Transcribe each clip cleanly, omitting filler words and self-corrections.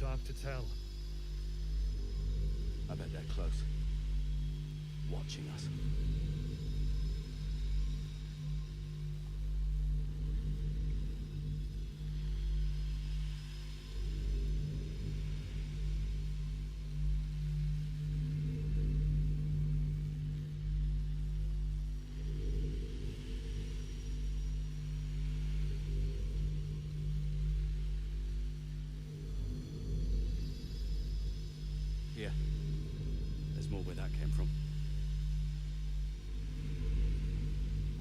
dark to tell. I bet they're close. Watching us. Yeah. There's more where that came from.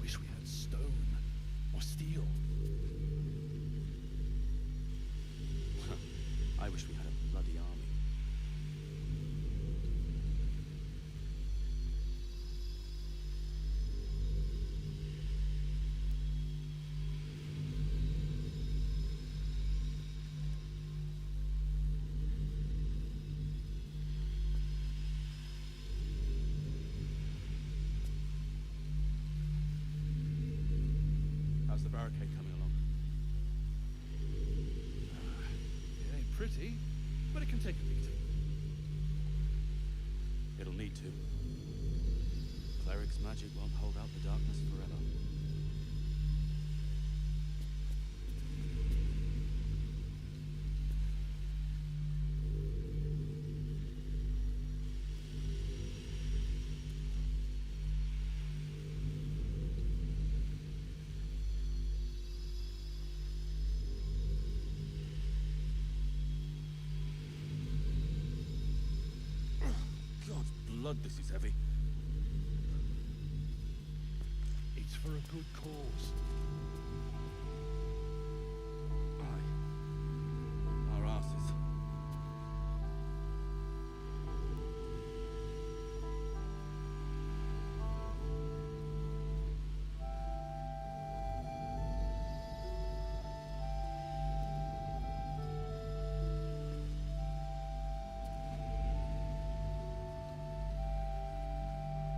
Wish we had stone or steel. I wish we had a bloody army. How's the barricade coming along? It ain't pretty, but it can take a beating. It'll need to. Cleric's magic won't hold out the darkness forever. God's blood, this is heavy. It's for a good cause. Aye. Our asses.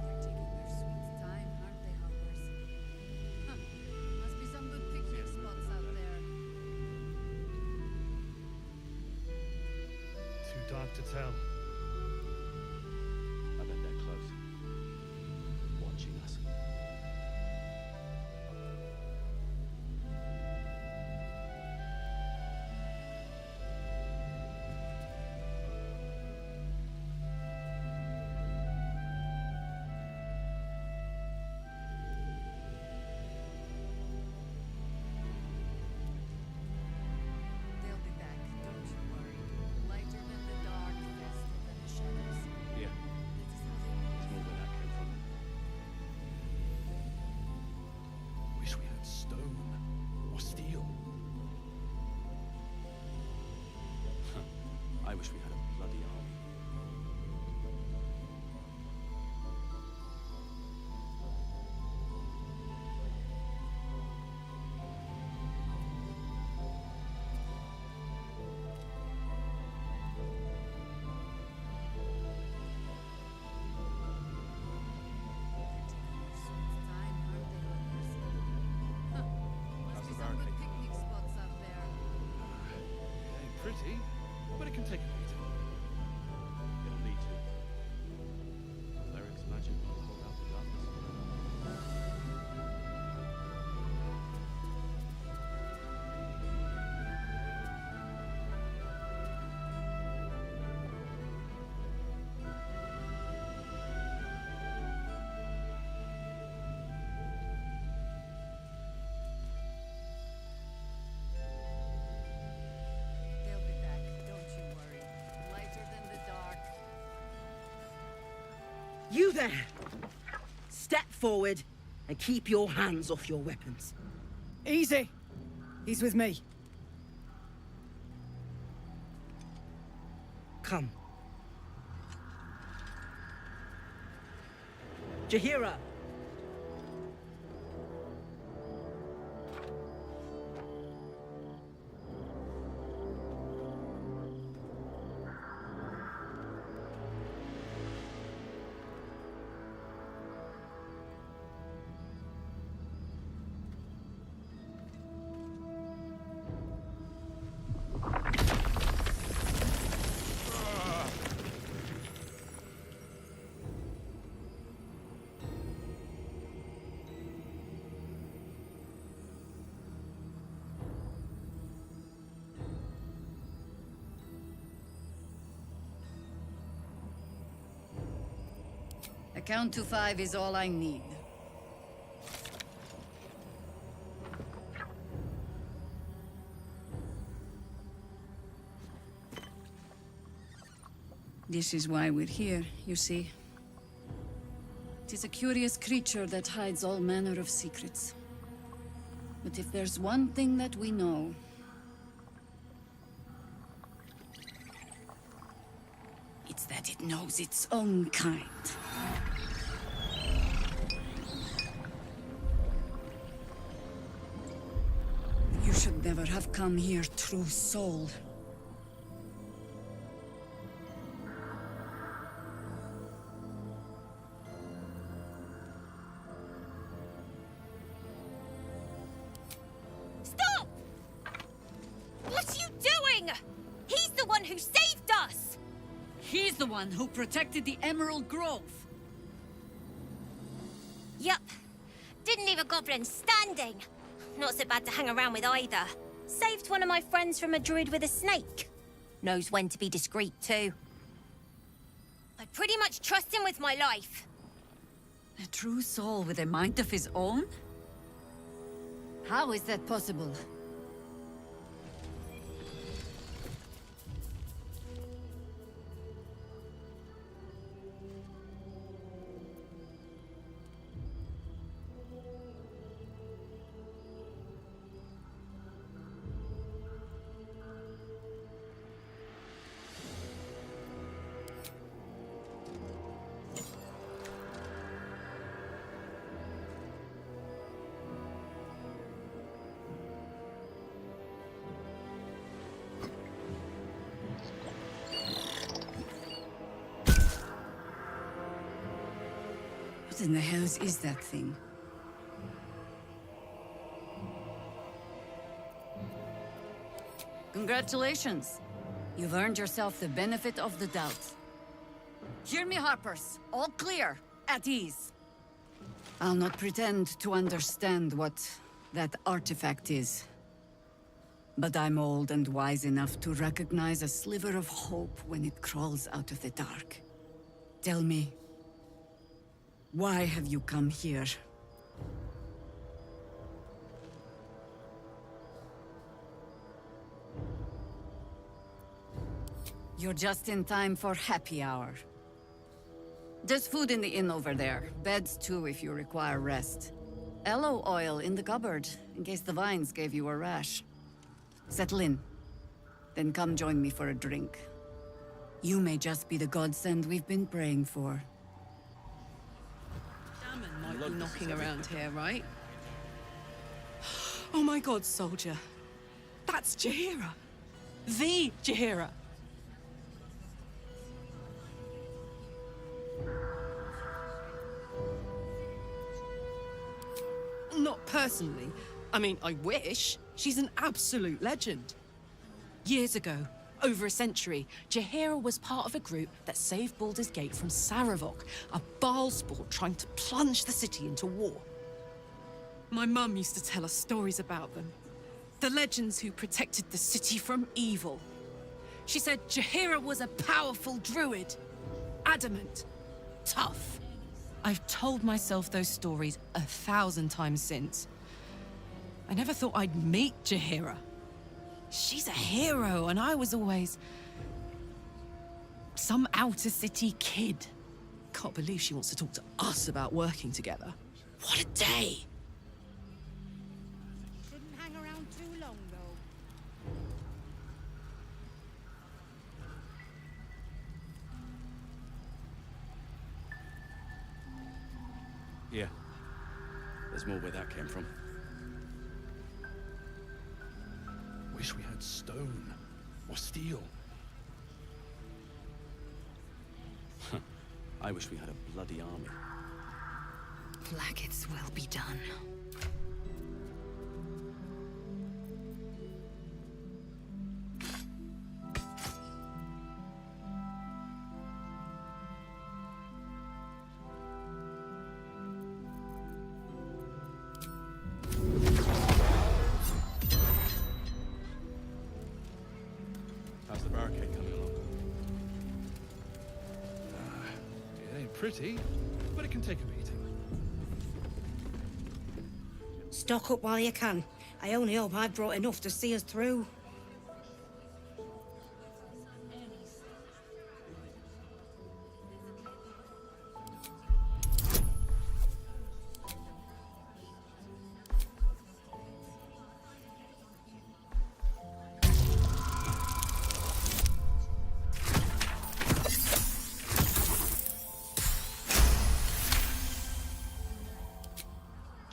They're taking their sweet time, aren't they, Hogwarts? Huh. Must be some good picnic spots out there. Too dark to tell. I bet they're close. Watching us. They'll be back, don't you worry. Lighter than the dark, faster than the shadows. Yeah. That is how they There's more where that came from. Wish we had stone or steel. I wish we had a bloody army. They're taking their sweet time, aren't they, Hogwarts? Huh. How's Must the be some good barricade picnic spots out there. It ain't pretty, but it can take a beating. It'll need to. Cleric's magic won't hold out the darkness forever. They'll be back, don't you worry. Lighter than the dark. You there! Step forward and keep your hands off your weapons. Easy. He's with me. Come. Jahira! count to 5 is all I need. This is why we're here, you see. It is a curious creature that hides all manner of secrets. But if there's one thing that we know, it's that it knows its own kind. You should never have come here, true soul. Stop! What are you doing? He's the one who saved us! He's the one who protected the Emerald Grove. Yup. Didn't leave a goblin standing. Not so bad to hang around with either. Saved one of my friends from a druid with a snake. Knows when to be discreet too. I pretty much trust him with my life. A true soul with a mind of his own? How is that possible? What in the hells is that thing? Congratulations. You've earned yourself the benefit of the doubt. Hear me, Harpers. All clear. At ease. I'll not pretend to understand what that artifact is. But I'm old and wise enough to recognize a sliver of hope when it crawls out of the dark. Tell me, why have you come here? You're just in time for happy hour. There's food in the inn over there. Beds too if you require rest. Aloe oil in the cupboard, in case the vines gave you a rash. Settle in. Then come join me for a drink. You may just be the godsend we've been praying for. Salmon might be knocking around here, right? Oh my god, soldier. That's Jaheira. The Jaheira. Not personally. I mean, I wish. She's an absolute legend. Years ago, over a century, Jaheira was part of a group that saved Baldur's Gate from Saravok, a Baalsport trying to plunge the city into war. My mum used to tell us stories about them. The legends who protected the city from evil. She said Jaheira was a powerful druid. Adamant. Tough. I've told myself those stories 1,000 times since. I never thought I'd meet Jaheira. She's a hero, and I was always some outer city kid. Can't believe she wants to talk to us about working together. What a day! Shouldn't hang around too long, though. Yeah. There's more where that came from. Wish we had stone or steel. I wish we had a bloody army. Blackets will be done. How's the barricade coming along? It ain't pretty, but it can take a beating. Stock up while you can. I only hope I've brought enough to see us through.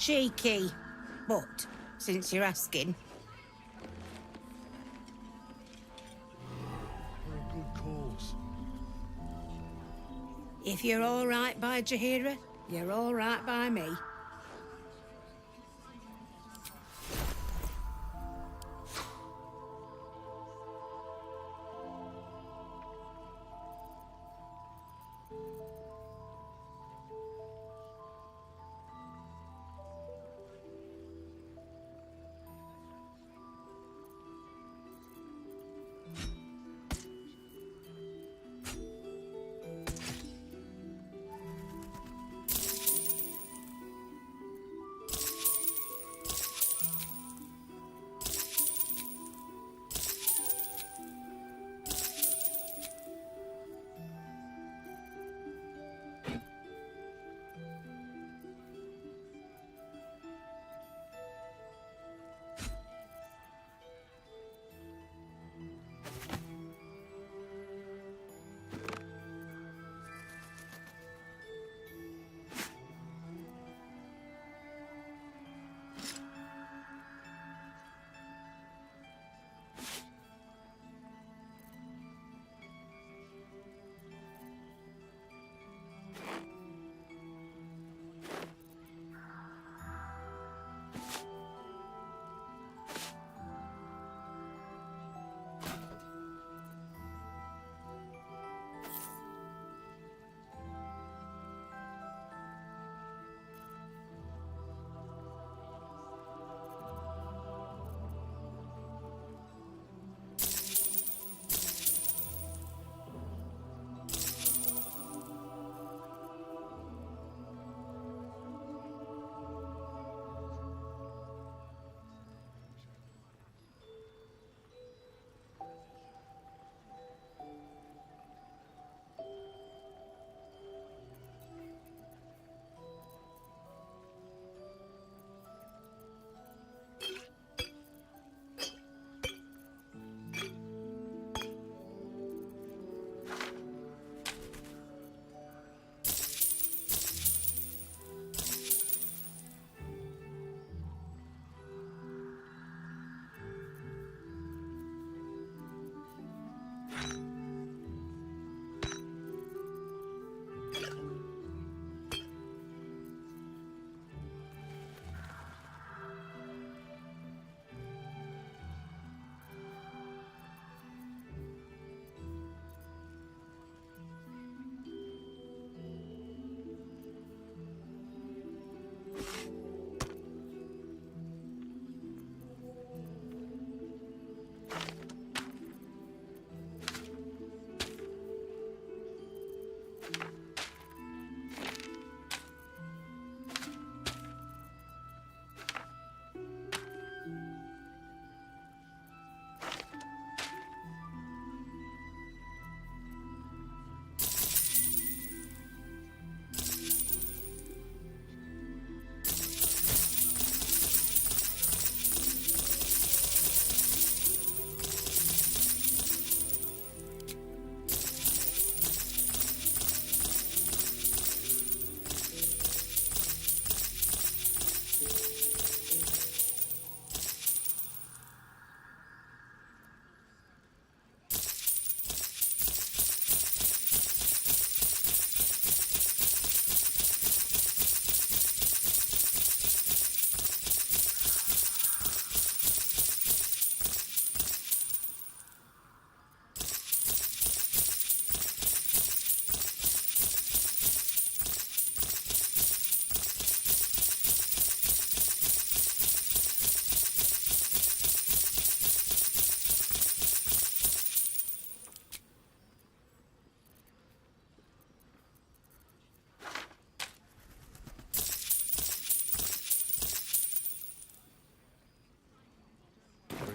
Cheeky. But, since you're asking, For a good cause. if you're all right by Jaheira, you're all right by me.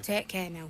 Take care now.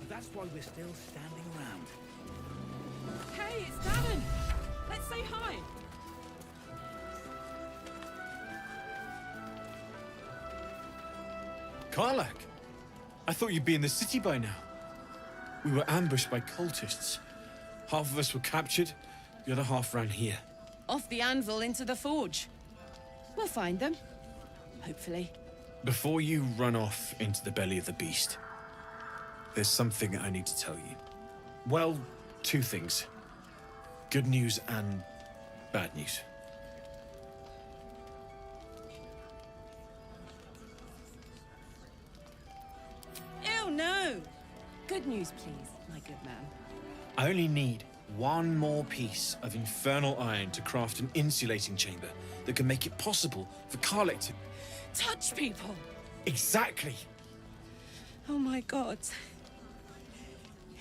That's why we're still standing around. Hey, it's Darren! Let's say hi! Karlak! I thought you'd be in the city by now. We were ambushed by cultists. Half of us were captured, the other half ran here. Off the anvil into the forge. We'll find them. Hopefully. Before you run off into the belly of the beast, there's something I need to tell you. Well, two things. Good news and bad news. Ew, no! Good news, please, my good man. I only need one more piece of infernal iron to craft an insulating chamber that can make it possible for Karlak to... Touch people! Exactly! Oh my god.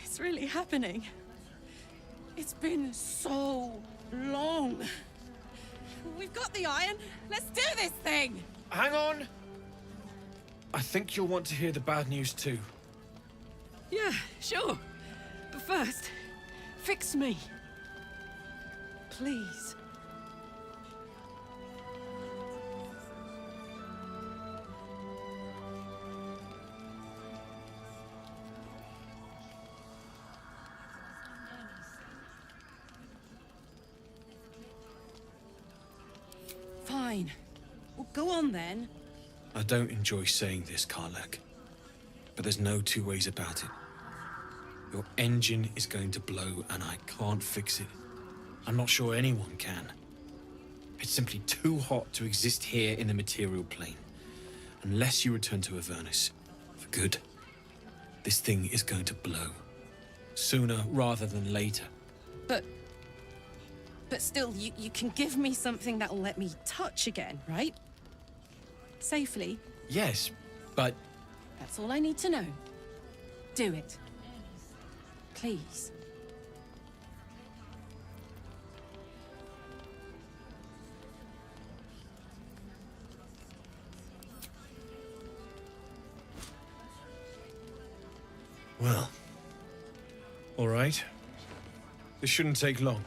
It's really happening. It's been so long. We've got the iron. Let's do this thing! Hang on! I think you'll want to hear the bad news too. Yeah, sure. But first, fix me. Please. Fine. Well, go on then. I don't enjoy saying this, Karlak, but there's no two ways about it. Your engine is going to blow and I can't fix it. I'm not sure anyone can. It's simply too hot to exist here in the material plane. Unless you return to Avernus for good, this thing is going to blow. Sooner rather than later. But still, you can give me something that'll let me touch again, right? Safely. Yes, but That's all I need to know. Do it. Please. Well, all right. This shouldn't take long.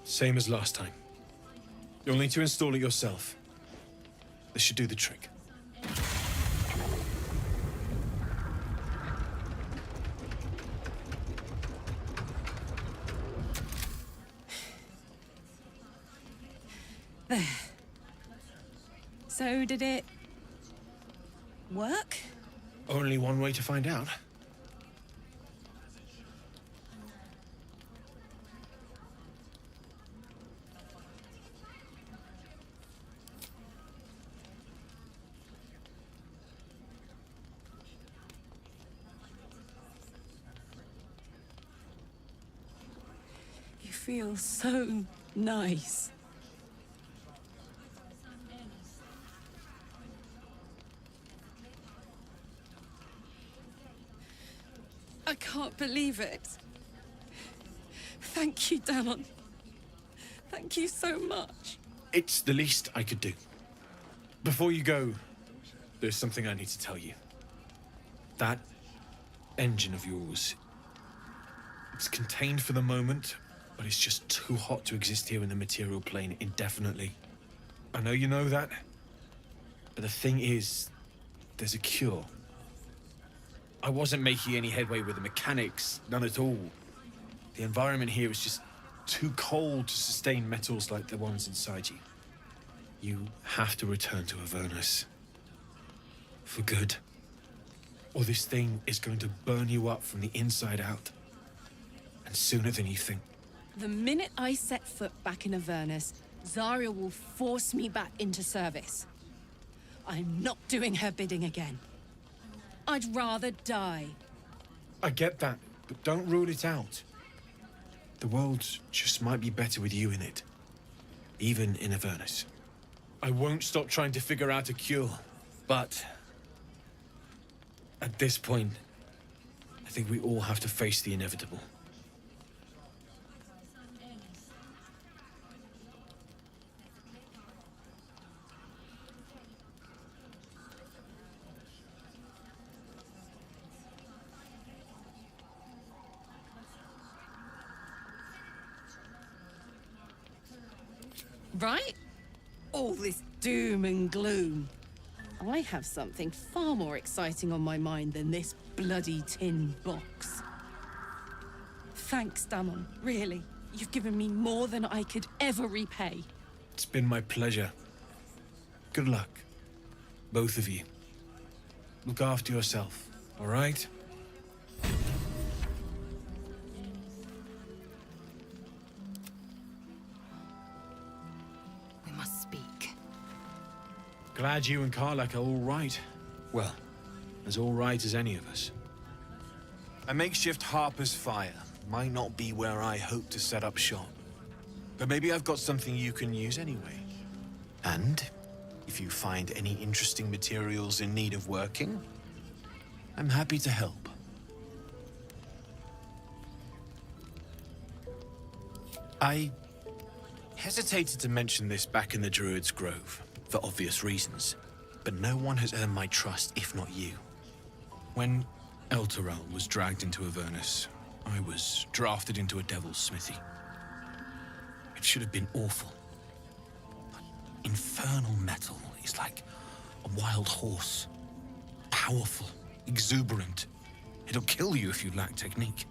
Same as last time. You'll need to install it yourself. This should do the trick. There. So did it work? Only one way to find out. You feel so nice. I can't believe it. Thank you, Danon. Thank you so much. It's the least I could do. Before you go, there's something I need to tell you. That engine of yours, it's contained for the moment, but it's just too hot to exist here in the material plane indefinitely. I know you know that, but the thing is, there's a cure. I wasn't making any headway with the mechanics, none at all. The environment here is just too cold to sustain metals like the ones inside you. You have to return to Avernus. For good. Or this thing is going to burn you up from the inside out. And sooner than you think. The minute I set foot back in Avernus, Zarya will force me back into service. I'm not doing her bidding again. I'd rather die. I get that, but don't rule it out. The world just might be better with you in it. Even in Avernus. I won't stop trying to figure out a cure, but... at this point, I think we all have to face the inevitable. Right? All this doom and gloom. I have something far more exciting on my mind than this bloody tin box. Thanks, Damon. Really. You've given me more than I could ever repay. It's been my pleasure. Good luck. Both of you. Look after yourself, all right? We must speak. Glad you and Karlak are all right. Well, as all right as any of us. A makeshift Harper's Fire might not be where I hope to set up shop. But maybe I've got something you can use anyway. And if you find any interesting materials in need of working, I'm happy to help. I hesitated to mention this back in the Druid's Grove, for obvious reasons. But no one has earned my trust, if not you. When Elturel was dragged into Avernus, I was drafted into a devil's smithy. It should have been awful. But infernal metal is like a wild horse. Powerful, exuberant. It'll kill you if you lack technique.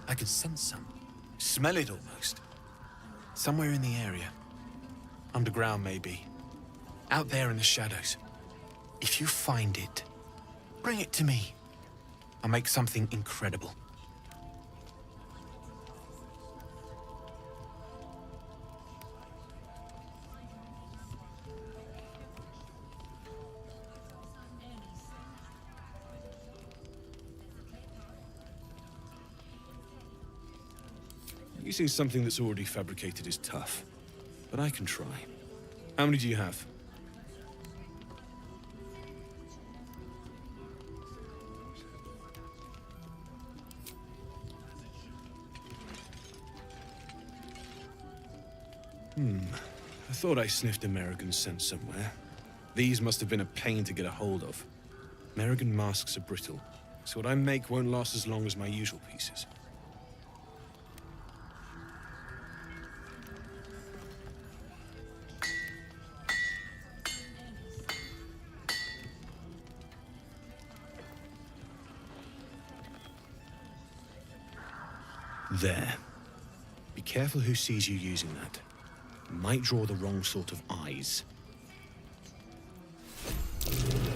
I could sense some. Smell it almost. Somewhere in the area. Underground, maybe. Out there in the shadows. If you find it, bring it to me. I'll make something incredible. Using something that's already fabricated is tough, but I can try. How many do you have? I thought I sniffed American's scent somewhere. These must have been a pain to get a hold of. American masks are brittle, so what I make won't last as long as my usual pieces. There. Be careful who sees you using that. You might draw the wrong sort of eyes. That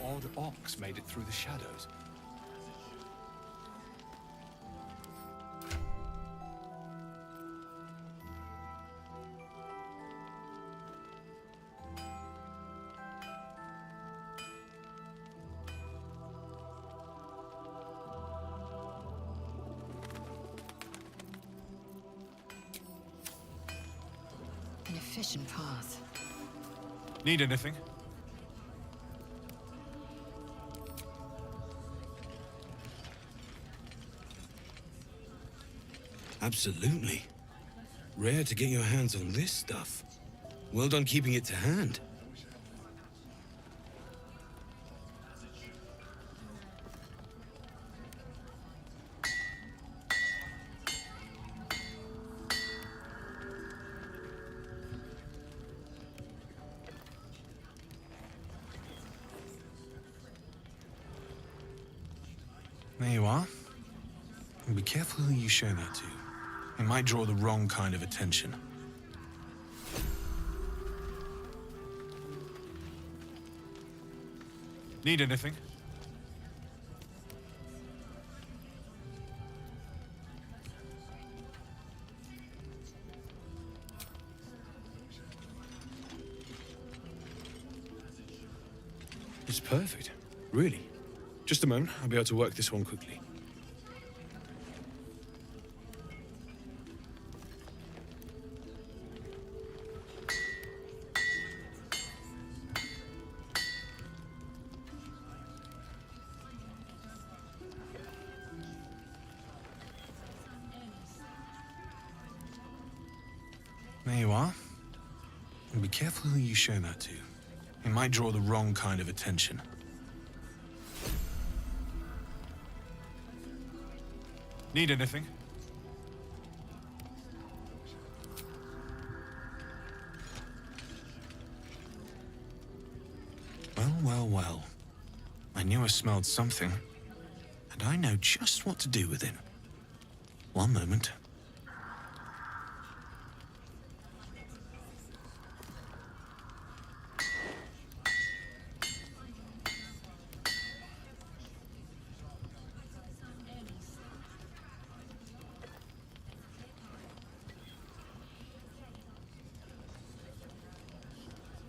odd ox made it through the shadows. An efficient path. Need anything? Absolutely. Rare to get your hands on this stuff. Well done keeping it to hand. There you are. And be careful who you show that to. It might draw the wrong kind of attention. Need anything? It's perfect. Really. Just a moment. I'll be able to work this one quickly. There you are. And be careful who you show that to. It might draw the wrong kind of attention. Need anything? Well, well, well. I knew I smelled something. And I know just what to do with it. One moment.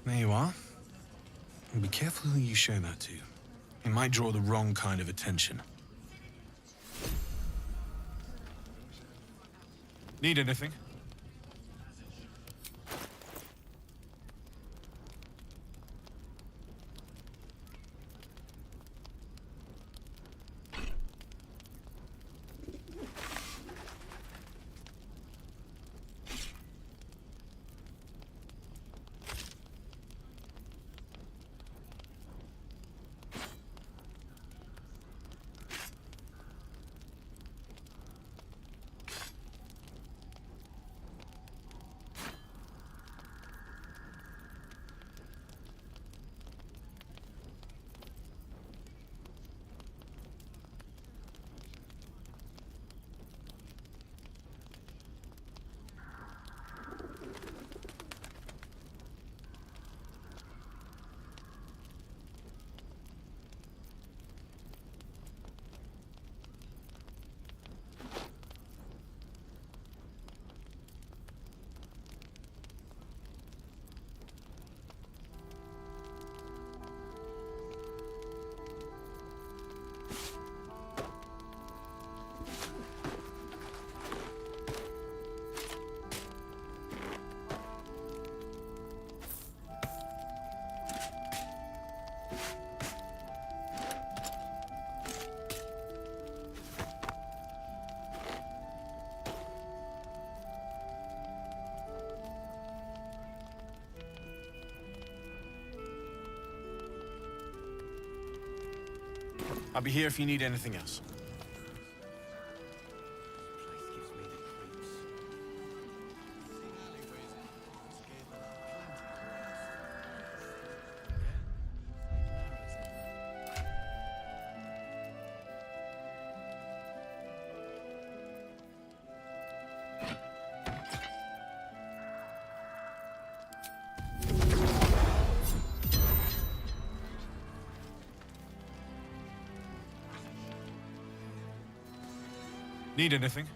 There you are. And be careful who you show that to. It might draw the wrong kind of attention. Need anything? I'll be here if you need anything else. Place gives me the creeps. Need anything?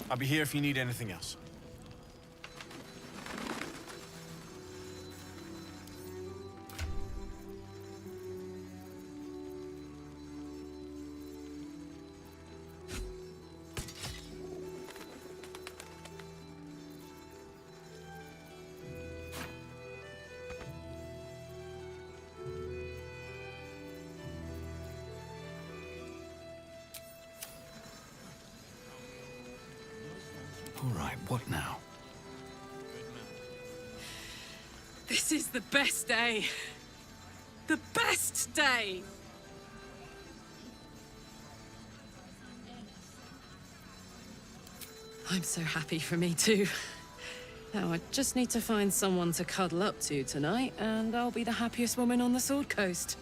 I'll be here if you need anything else. All right, what now? This is the best day. The best day! I'm so happy for me too. Now I just need to find someone to cuddle up to tonight, and I'll be the happiest woman on the Sword Coast.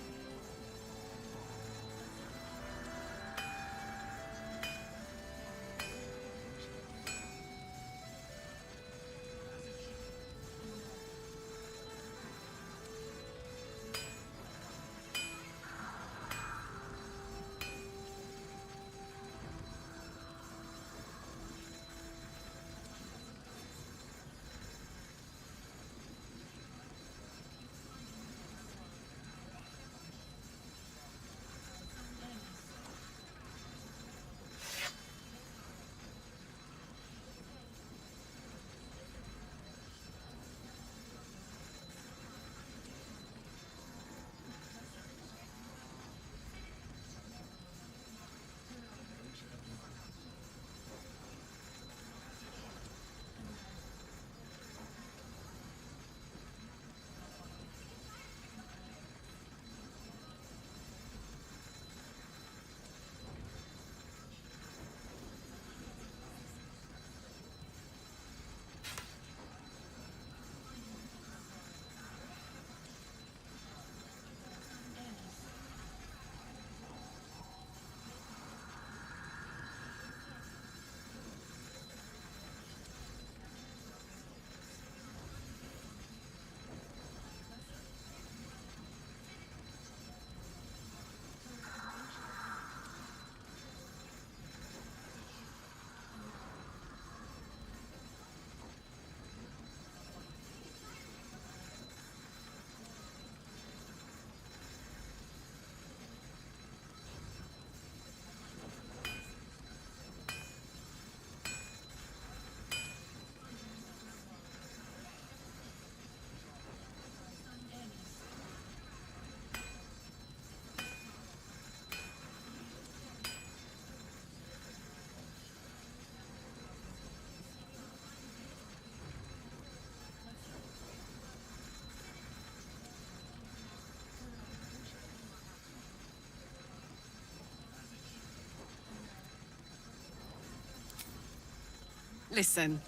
Listen,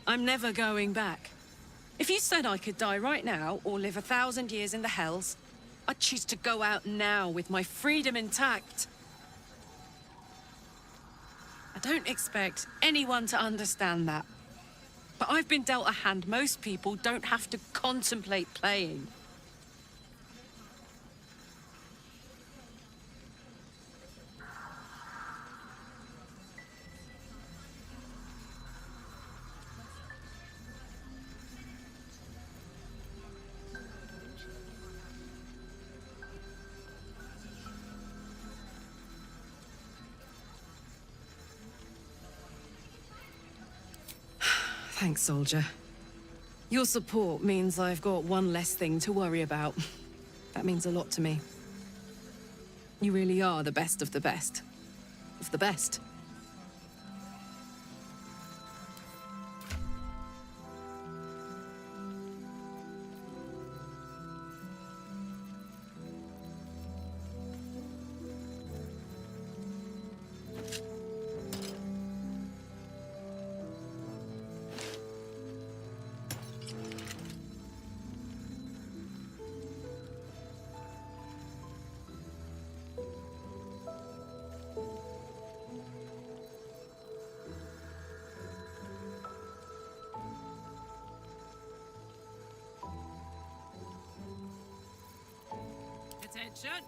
I'm never going back. If you said I could die right now or live 1,000 years in the Hells, I'd choose to go out now with my freedom intact. I don't expect anyone to understand that. But I've been dealt a hand most people don't have to contemplate playing. Thanks, soldier. Your support means I've got one less thing to worry about. That means a lot to me. You really are the best of the best. Of the best. Attention!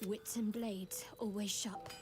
Wits and blades always sharp.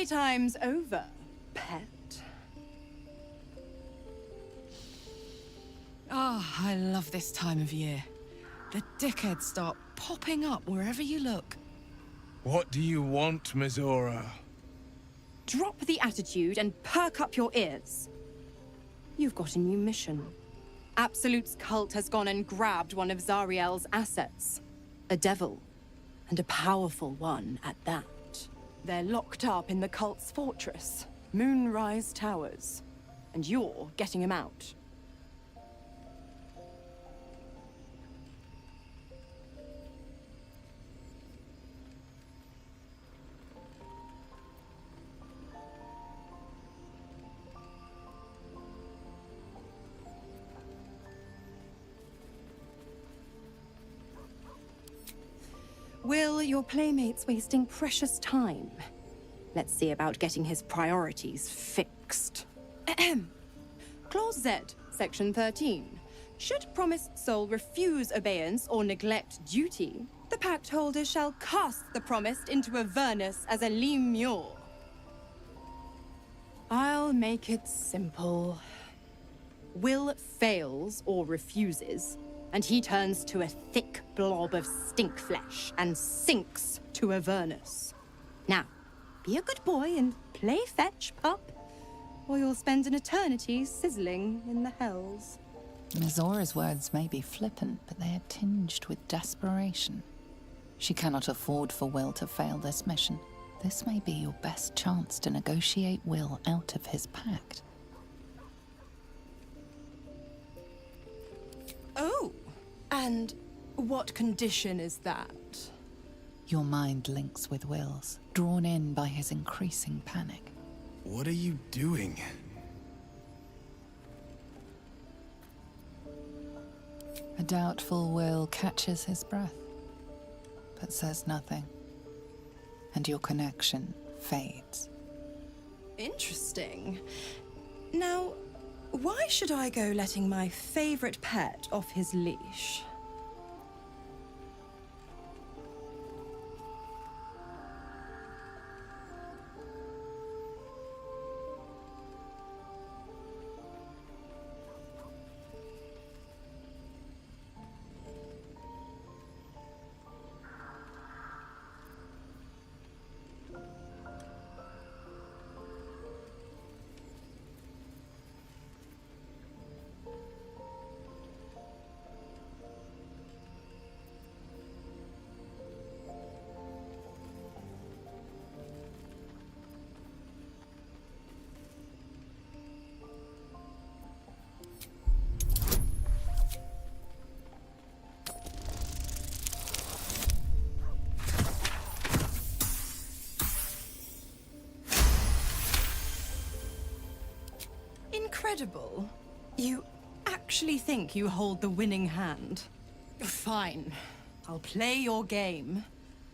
times over, pet. Ah, I love this time of year. The dickheads start popping up wherever you look. What do you want, Mizora? Drop the attitude and perk up your ears. You've got a new mission. Absolute's cult has gone and grabbed one of Zariel's assets. A devil. And a powerful one at that. They're locked up in the cult's fortress, Moonrise Towers. And you're getting him out. Will, your playmate's wasting precious time. Let's see about getting his priorities fixed. Ahem. Clause Z, Section 13. Should promised soul refuse obeyance or neglect duty, the pact holder shall cast the promised into Avernus as a lemure. I'll make it simple. Will fails or refuses, and he turns to a thick blob of stink flesh and sinks to Avernus. Now, be a good boy and play fetch, pup, or you'll spend an eternity sizzling in the hells. Mizora's words may be flippant, but they are tinged with desperation. She cannot afford for Will to fail this mission. This may be your best chance to negotiate Will out of his pact. Oh, and what condition is that? Your mind links with Will's, drawn in by his increasing panic. What are you doing? A doubtful Will catches his breath, but says nothing, and your connection fades. Interesting. Now, why should I go letting my favorite pet off his leash? Incredible. You actually think you hold the winning hand? Fine. I'll play your game.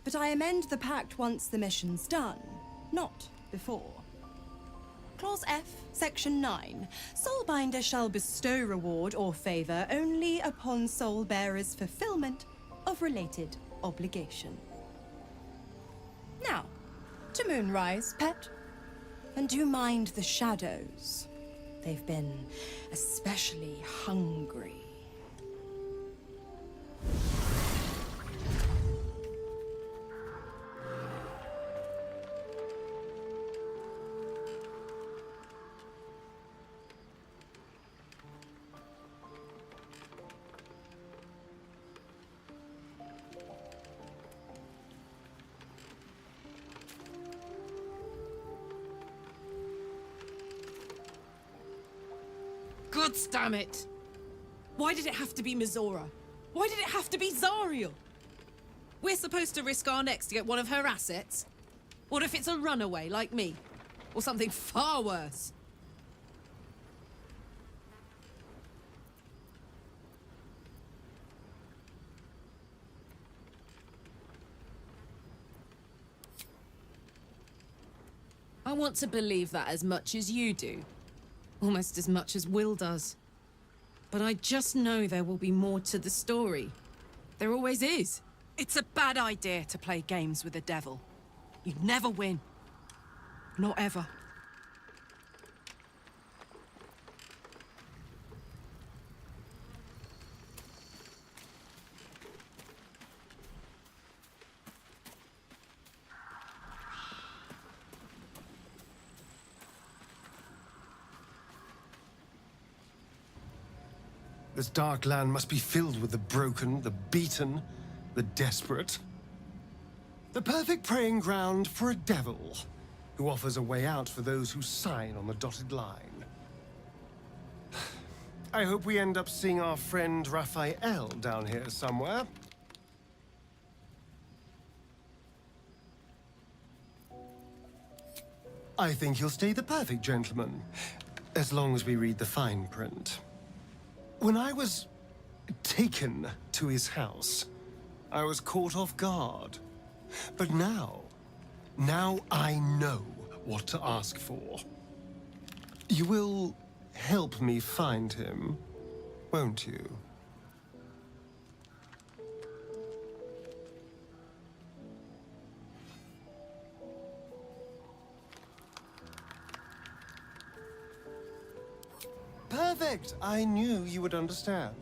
But I amend the pact once the mission's done, not before. Clause F, Section 9. Soulbinder shall bestow reward or favor only upon soul bearer's fulfillment of related obligation. Now, to Moonrise, pet. And do mind the shadows. They've been especially hungry. God damn it! Why did it have to be Mizora? Why did it have to be Zariel? We're supposed to risk our necks to get one of her assets? What if it's a runaway like me? Or something far worse? I want to believe that as much as you do. Almost as much as Will does. But I just know there will be more to the story. There always is. It's a bad idea to play games with the devil. You'd never win. Not ever. This dark land must be filled with the broken, the beaten, the desperate. The perfect preying ground for a devil who offers a way out for those who sign on the dotted line. I hope we end up seeing our friend Raphael down here somewhere. I think he'll stay the perfect gentleman, as long as we read the fine print. When I was taken to his house, I was caught off guard. But now I know what to ask for. You will help me find him, won't you? Perfect! I knew you would understand.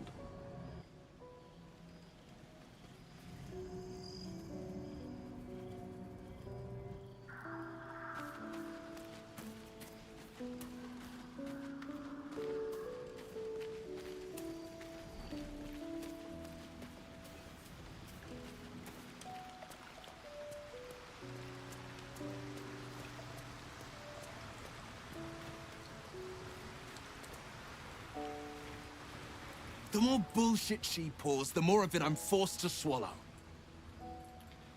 The more bullshit she pours, the more of it I'm forced to swallow.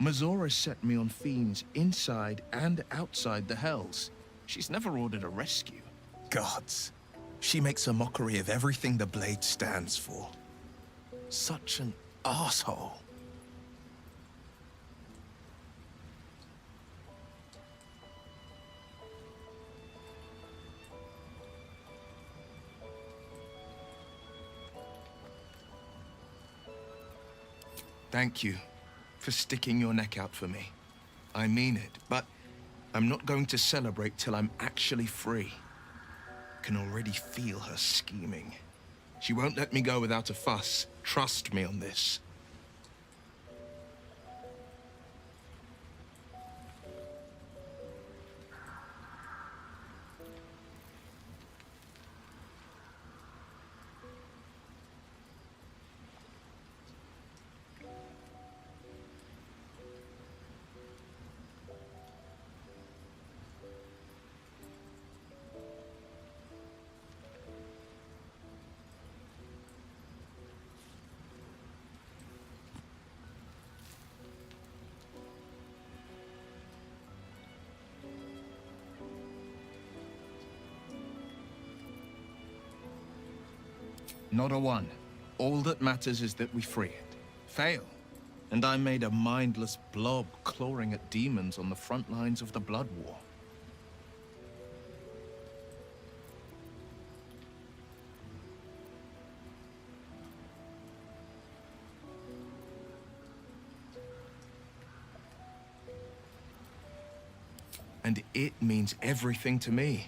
Mizora set me on fiends inside and outside the Hells. She's never ordered a rescue. Gods. She makes a mockery of everything the Blade stands for. Such an asshole. Thank you for sticking your neck out for me. I mean it, but I'm not going to celebrate till I'm actually free. Can already feel her scheming. She won't let me go without a fuss. Trust me on this. Not a one. All that matters is that we free it. Fail, and I'm made a mindless blob clawing at demons on the front lines of the Blood War. And it means everything to me.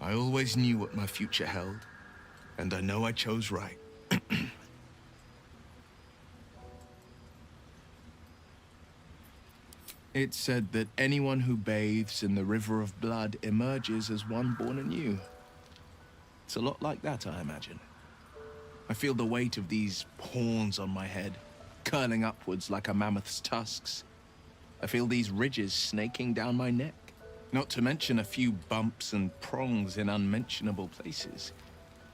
I always knew what my future held. And I know I chose right. It's said that anyone who bathes in the river of blood emerges as one born anew. It's a lot like that, I imagine. I feel the weight of these horns on my head, curling upwards like a mammoth's tusks. I feel these ridges snaking down my neck, not to mention a few bumps and prongs in unmentionable places.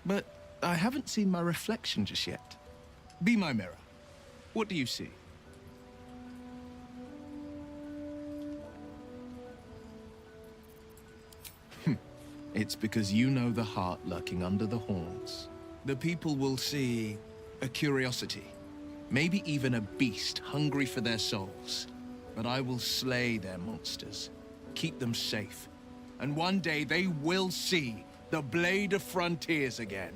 But I haven't seen my reflection just yet. Be my mirror. What do you see? It's because you know the heart lurking under the horns. The people will see a curiosity, maybe even a beast hungry for their souls. But I will slay their monsters, keep them safe, and one day they will see the Blade of Frontiers again.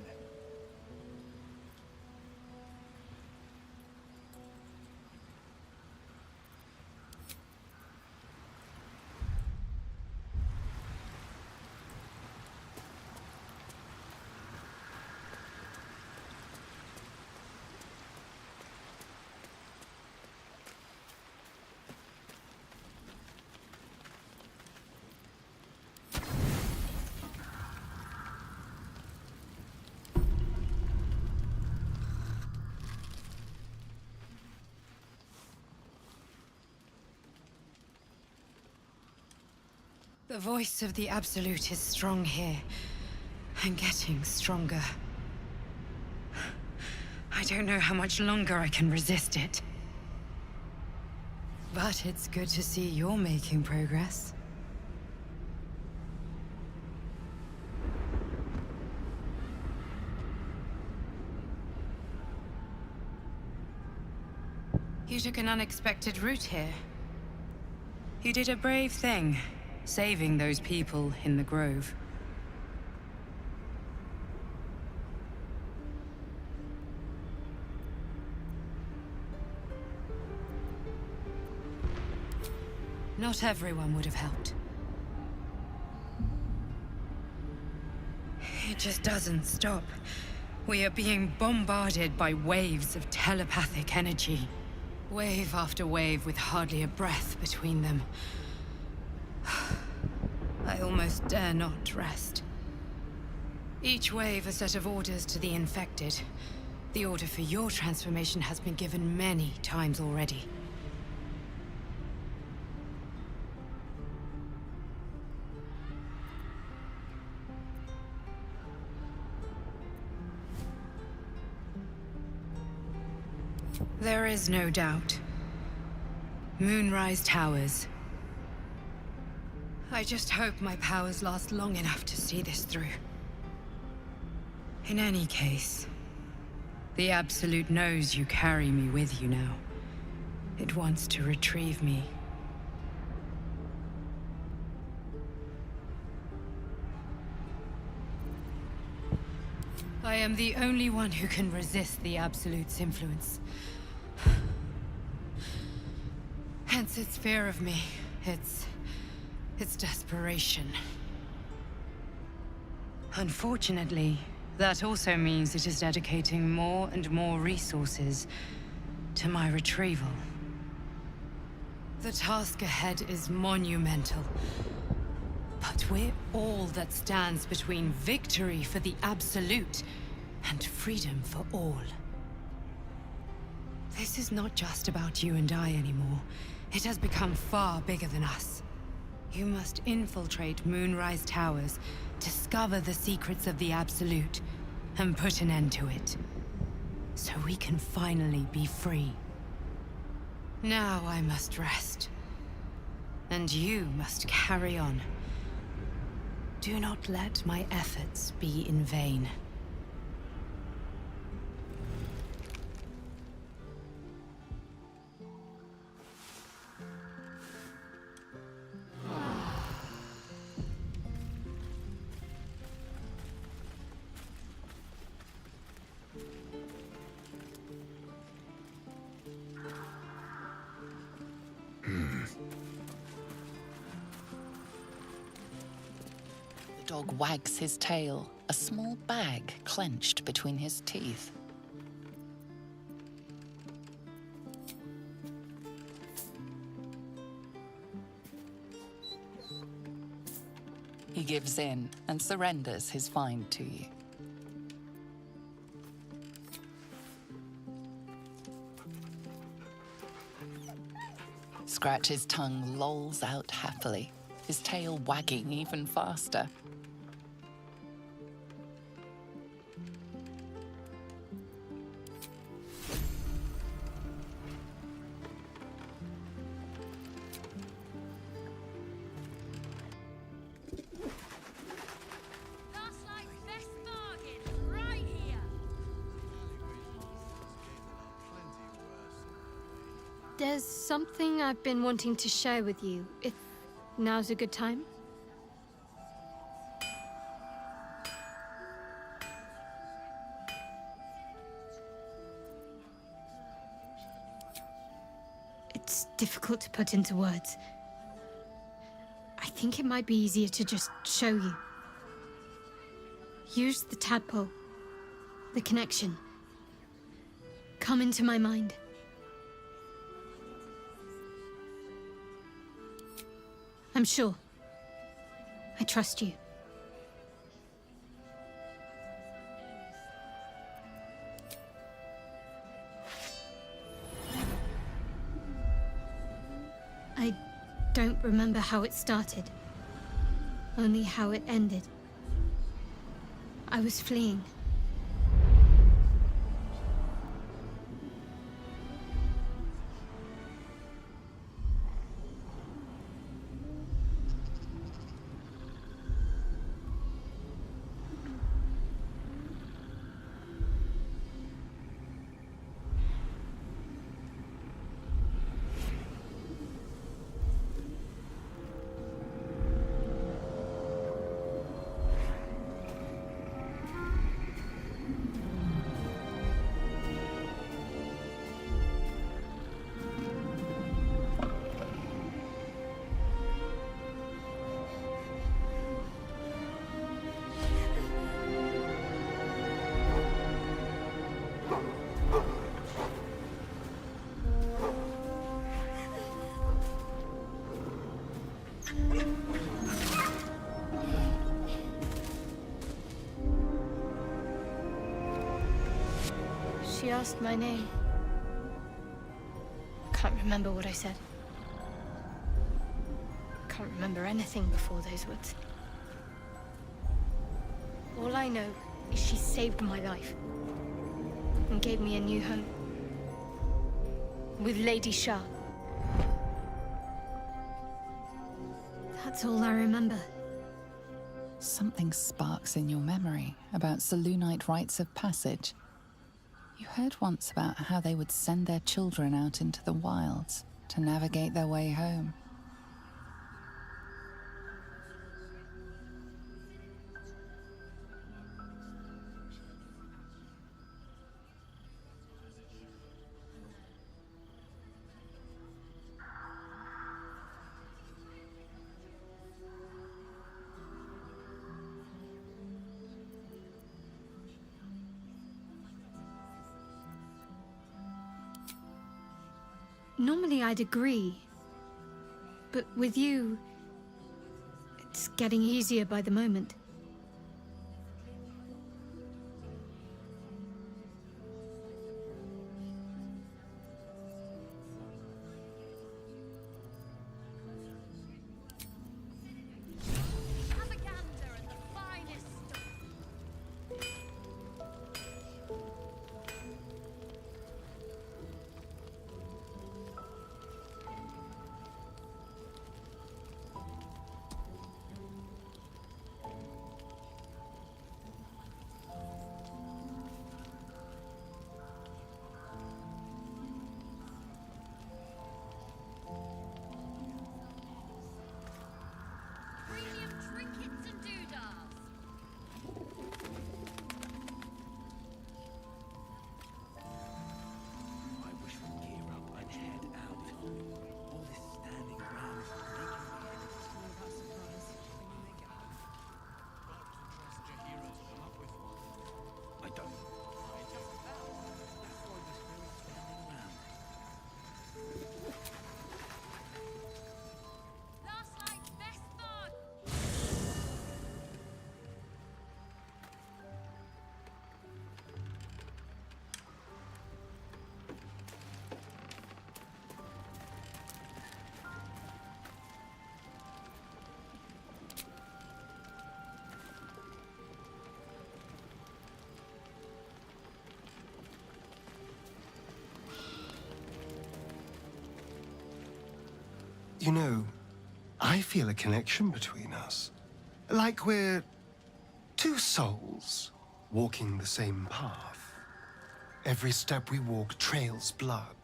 The voice of the Absolute is strong here, and getting stronger. I don't know how much longer I can resist it. But it's good to see you're making progress. You took an unexpected route here. You did a brave thing, saving those people in the grove. Not everyone would have helped. It just doesn't stop. We are being bombarded by waves of telepathic energy. Wave after wave with hardly a breath between them. I almost dare not rest. Each wave a set of orders to the infected. The order for your transformation has been given many times already. There is no doubt. Moonrise Towers. I just hope my powers last long enough to see this through. In any case, the Absolute knows you carry me with you now. It wants to retrieve me. I am the only one who can resist the Absolute's influence. Hence its fear of me, its desperation. Unfortunately, that also means it is dedicating more and more resources to my retrieval. The task ahead is monumental. But we're all that stands between victory for the Absolute and freedom for all. This is not just about you and I anymore. It has become far bigger than us. You must infiltrate Moonrise Towers, discover the secrets of the Absolute, and put an end to it. So we can finally be free. Now I must rest. And you must carry on. Do not let my efforts be in vain. The dog wags his tail, a small bag clenched between his teeth. He gives in and surrenders his find to you. Scratch's tongue lolls out happily, his tail wagging even faster. There's something I've been wanting to share with you, if now's a good time. It's difficult to put into words. I think it might be easier to just show you. Use the tadpole, the connection. Come into my mind. I'm sure. I trust you. I don't remember how it started. only how it ended. I was fleeing. She asked my name. Can't remember what I said. Can't remember anything before those words. All I know is she saved my life and gave me a new home with Lady Shah. That's all I remember. Something sparks in your memory about Selûnite rites of passage. You heard once about how they would send their children out into the wilds to navigate their way home. Normally I'd agree, but with you, it's getting easier by the moment. You know, I feel a connection between us. Like we're two souls walking the same path. Every step we walk trails blood.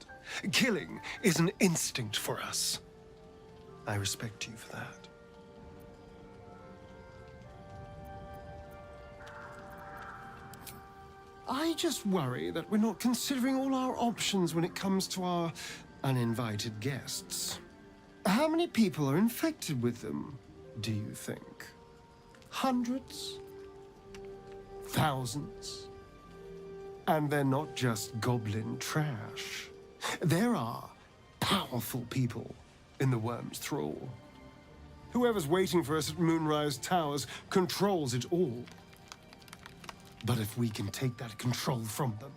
Killing is an instinct for us. I respect you for that. I just worry that we're not considering all our options when it comes to our uninvited guests. How many people are infected with them, do you think? Hundreds? Thousands? And they're not just goblin trash. There are powerful people in the Worm's thrall. Whoever's waiting for us at Moonrise Towers controls it all. But if we can take that control from them,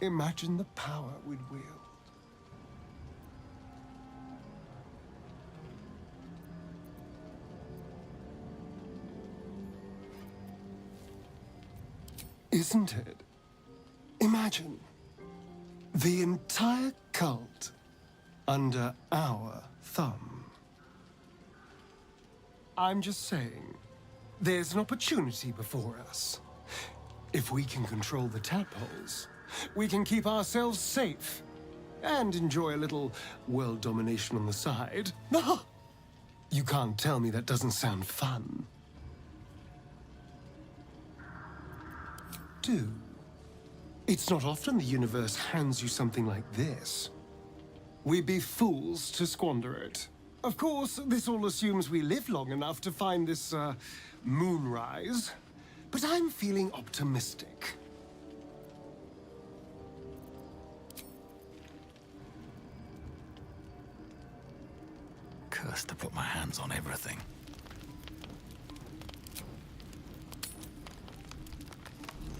imagine the power we'd wield. isn't it? Imagine the entire cult under our thumb. I'm just saying, there's an opportunity before us. If we can control the tadpoles, we can keep ourselves safe and enjoy a little world domination on the side. You can't tell me that doesn't sound fun. Do. It's not often the universe hands you something like this. We'd be fools to squander it. Of course, this all assumes we live long enough to find this, moonrise. But I'm feeling optimistic. Cursed to put my hands on everything.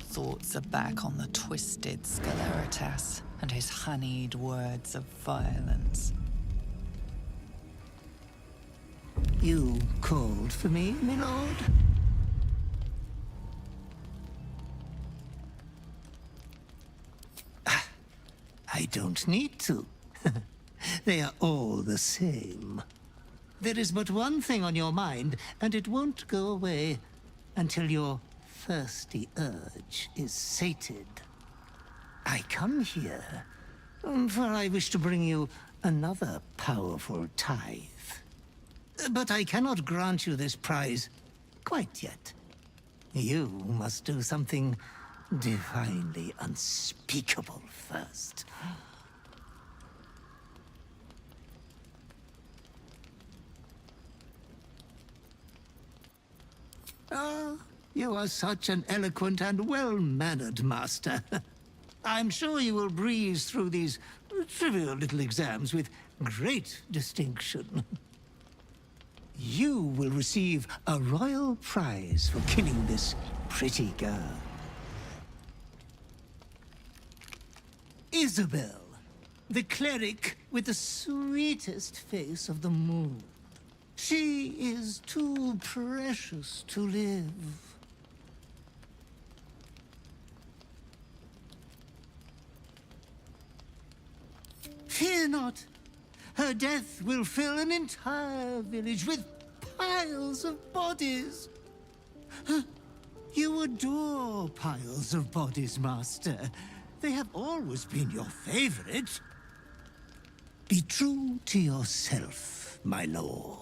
Thoughts are back on the twisted Sceleritas and his honeyed words of violence. You called for me, my lord? I don't need to. They are all the same. There is but one thing on your mind, and it won't go away until your thirsty urge is sated. I come here, for I wish to bring you another powerful tithe. But I cannot grant you this prize quite yet. You must do something divinely unspeakable first. Ah, you are such an eloquent and well-mannered master. I'm sure you will breeze through these trivial little exams with great distinction. You will receive a royal prize for killing this pretty girl. Isabel, the cleric with the sweetest face of the moon. She is too precious to live. Fear not. Her death will fill an entire village with piles of bodies. You adore piles of bodies, Master. They have always been your favorite. Be true to yourself, my lord.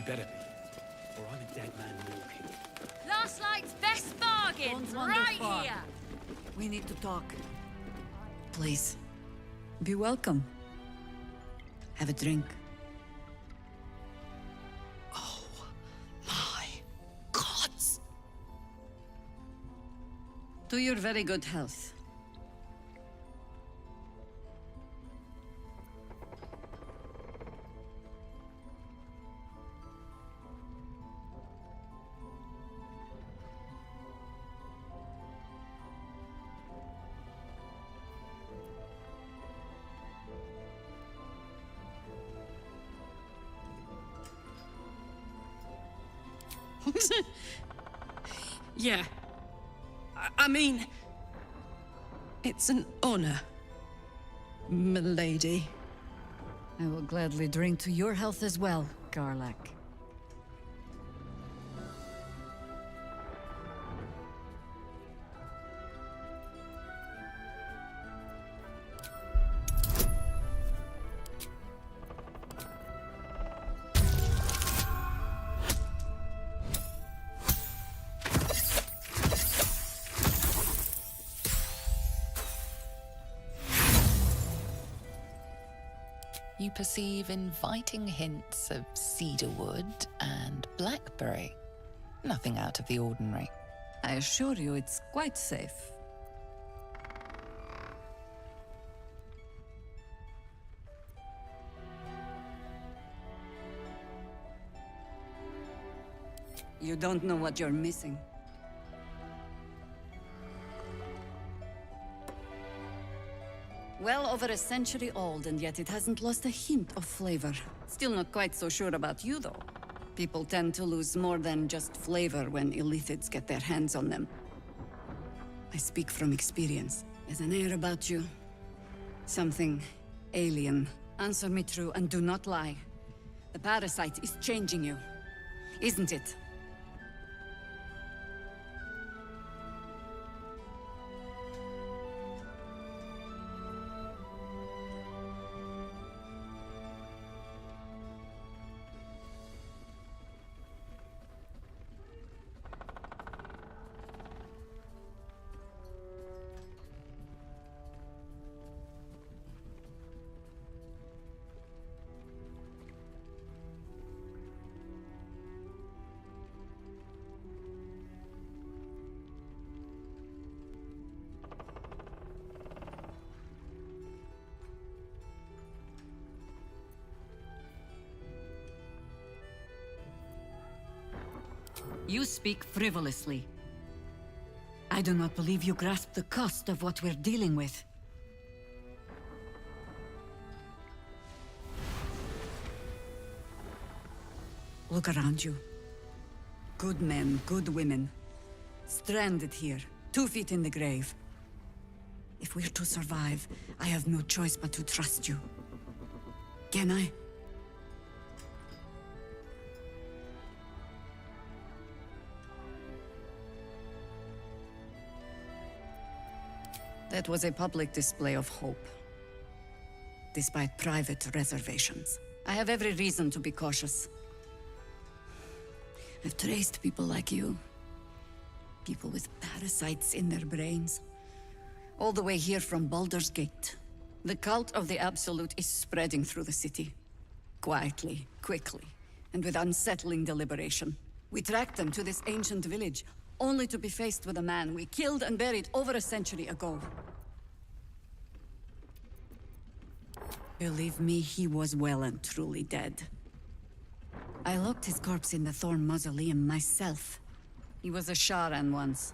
better be, or I'm a dead man walking. Last night's best bargains, right here! We need to talk. Please, be welcome. Have a drink. Oh, my gods! To your very good health. Yeah. I mean, it's an honor, milady. I will gladly drink to your health as well, Garlak. You perceive inviting hints of cedarwood and blackberry. Nothing out of the ordinary. I assure you it's quite safe. You don't know what you're missing. Well over a century old, and yet it hasn't lost a hint of flavor. Still not quite so sure about you, though. People tend to lose more than just flavor when illithids get their hands on them. I speak from experience. There's an air about you. Something alien. Answer me true and do not lie. The parasite is changing you, isn't it? You speak frivolously. I do not believe you grasp the cost of what we're dealing with. Look around you. Good men, good women. Stranded here, 2 feet in the grave. If we're to survive, I have no choice but to trust you. Can I? That was a public display of hope, despite private reservations. I have every reason to be cautious. I've traced people like you. People with parasites in their brains. All the way here from Baldur's Gate. The cult of the Absolute is spreading through the city. Quietly, quickly, and with unsettling deliberation. We tracked them to this ancient village, only to be faced with a man we killed and buried over a century ago. Believe me, he was well and truly dead. I locked his corpse in the Thorn Mausoleum myself. He was a Sharan once.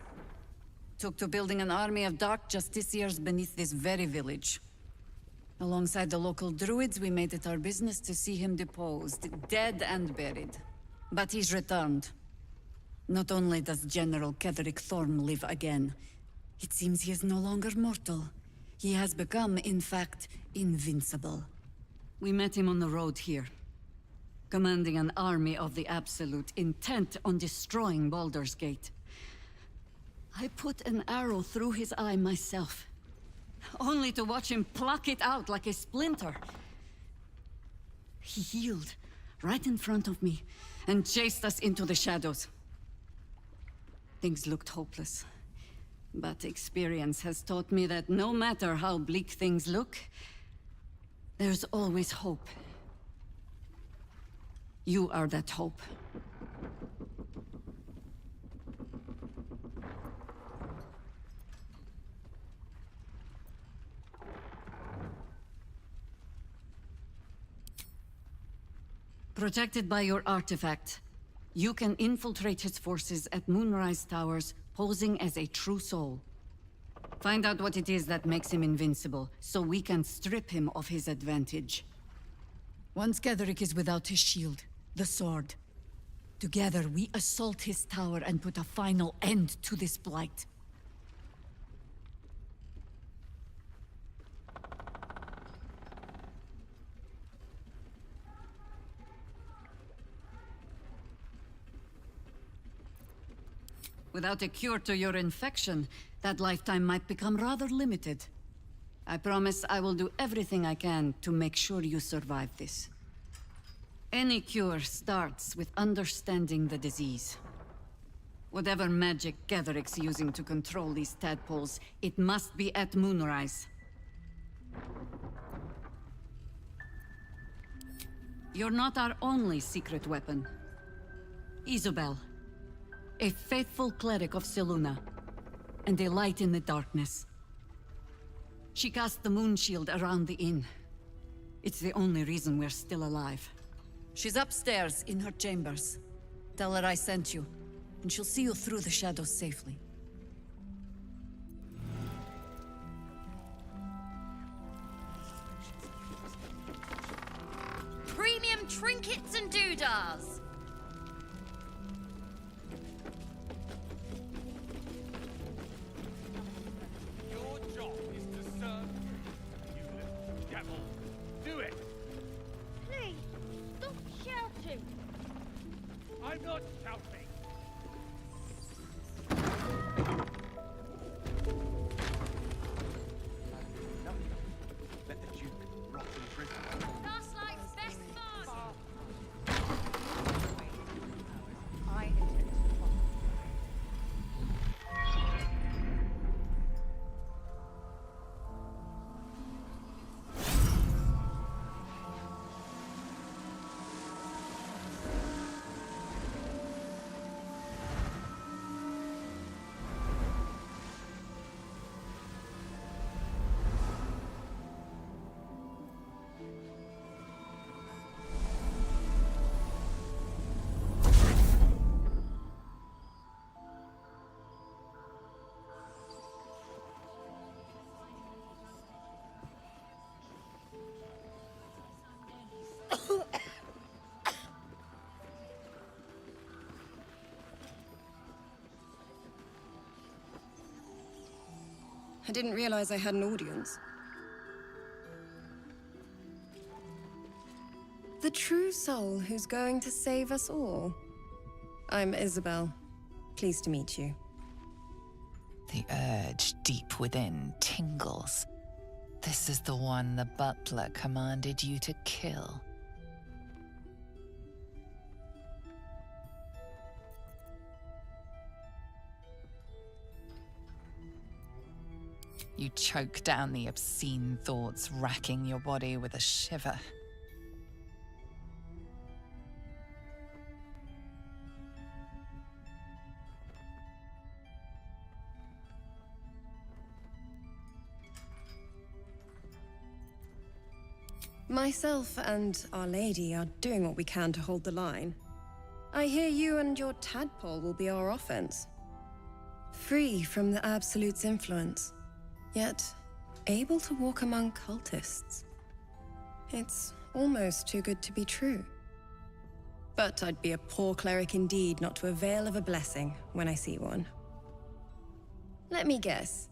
Took to building an army of dark justiciars beneath this very village. Alongside the local druids, we made it our business to see him deposed, dead and buried. But he's returned. Not only does General Ketheric Thorn live again, it seems he is no longer mortal. He has become, in fact, invincible. We met him on the road here, commanding an army of the Absolute, intent on destroying Baldur's Gate. I put an arrow through his eye myself, only to watch him pluck it out like a splinter. He healed, right in front of me, and chased us into the shadows. Things looked hopeless. But experience has taught me that no matter how bleak things look, there's always hope. You are that hope. Protected by your artifact, you can infiltrate his forces at Moonrise Towers, posing as a true soul. Find out what it is that makes him invincible, so we can strip him of his advantage. Once Ketheric is without his shield, the sword, together we assault his tower and put a final end to this blight. Without a cure to your infection, that lifetime might become rather limited. I promise I will do everything I can to make sure you survive this. Any cure starts with understanding the disease. Whatever magic Ketheric's using to control these tadpoles, it must be at Moonrise. You're not our only secret weapon. Isobel. A faithful cleric of Selûne, and a light in the darkness. She cast the moon shield around the inn. It's the only reason we're still alive. She's upstairs in her chambers. Tell her I sent you, and she'll see you through the shadows safely. Premium trinkets and doodahs! Do it! Please, stop shouting! I'm not shouting! Let the Duke rot in prison. Last life's best fun! I intend to follow. I didn't realize I had an audience. The true soul who's going to save us all. I'm Isabel. Pleased to meet you. The urge deep within tingles. This is the one the butler commanded you to kill. You choke down the obscene thoughts racking your body with a shiver. Myself and Our Lady are doing what we can to hold the line. I hear you and your tadpole will be our offense. Free from the Absolute's influence, yet able to walk among cultists. It's almost too good to be true. But I'd be a poor cleric indeed not to avail of a blessing when I see one. Let me guess.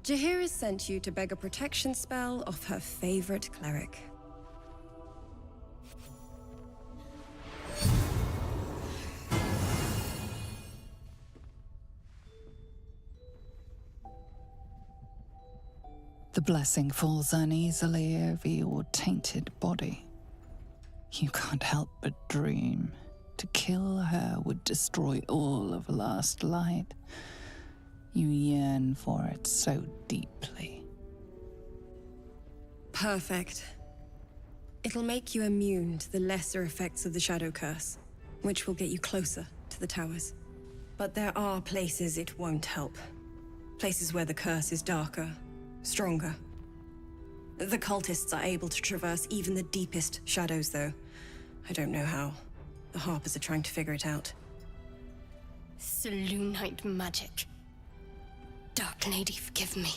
Jaheira's sent you to beg a protection spell off her favorite cleric. The blessing falls uneasily over your tainted body. You can't help but dream, To kill her would destroy all of Last Light. You yearn for it so deeply. Perfect. It'll make you immune to the lesser effects of the Shadow Curse, which will get you closer to the towers. But there are places it won't help. Places where the curse is darker, stronger. The cultists are able to traverse even the deepest shadows, though. I don't know how. The Harpers are trying to figure it out. Selûnite magic. Dark Lady, forgive me.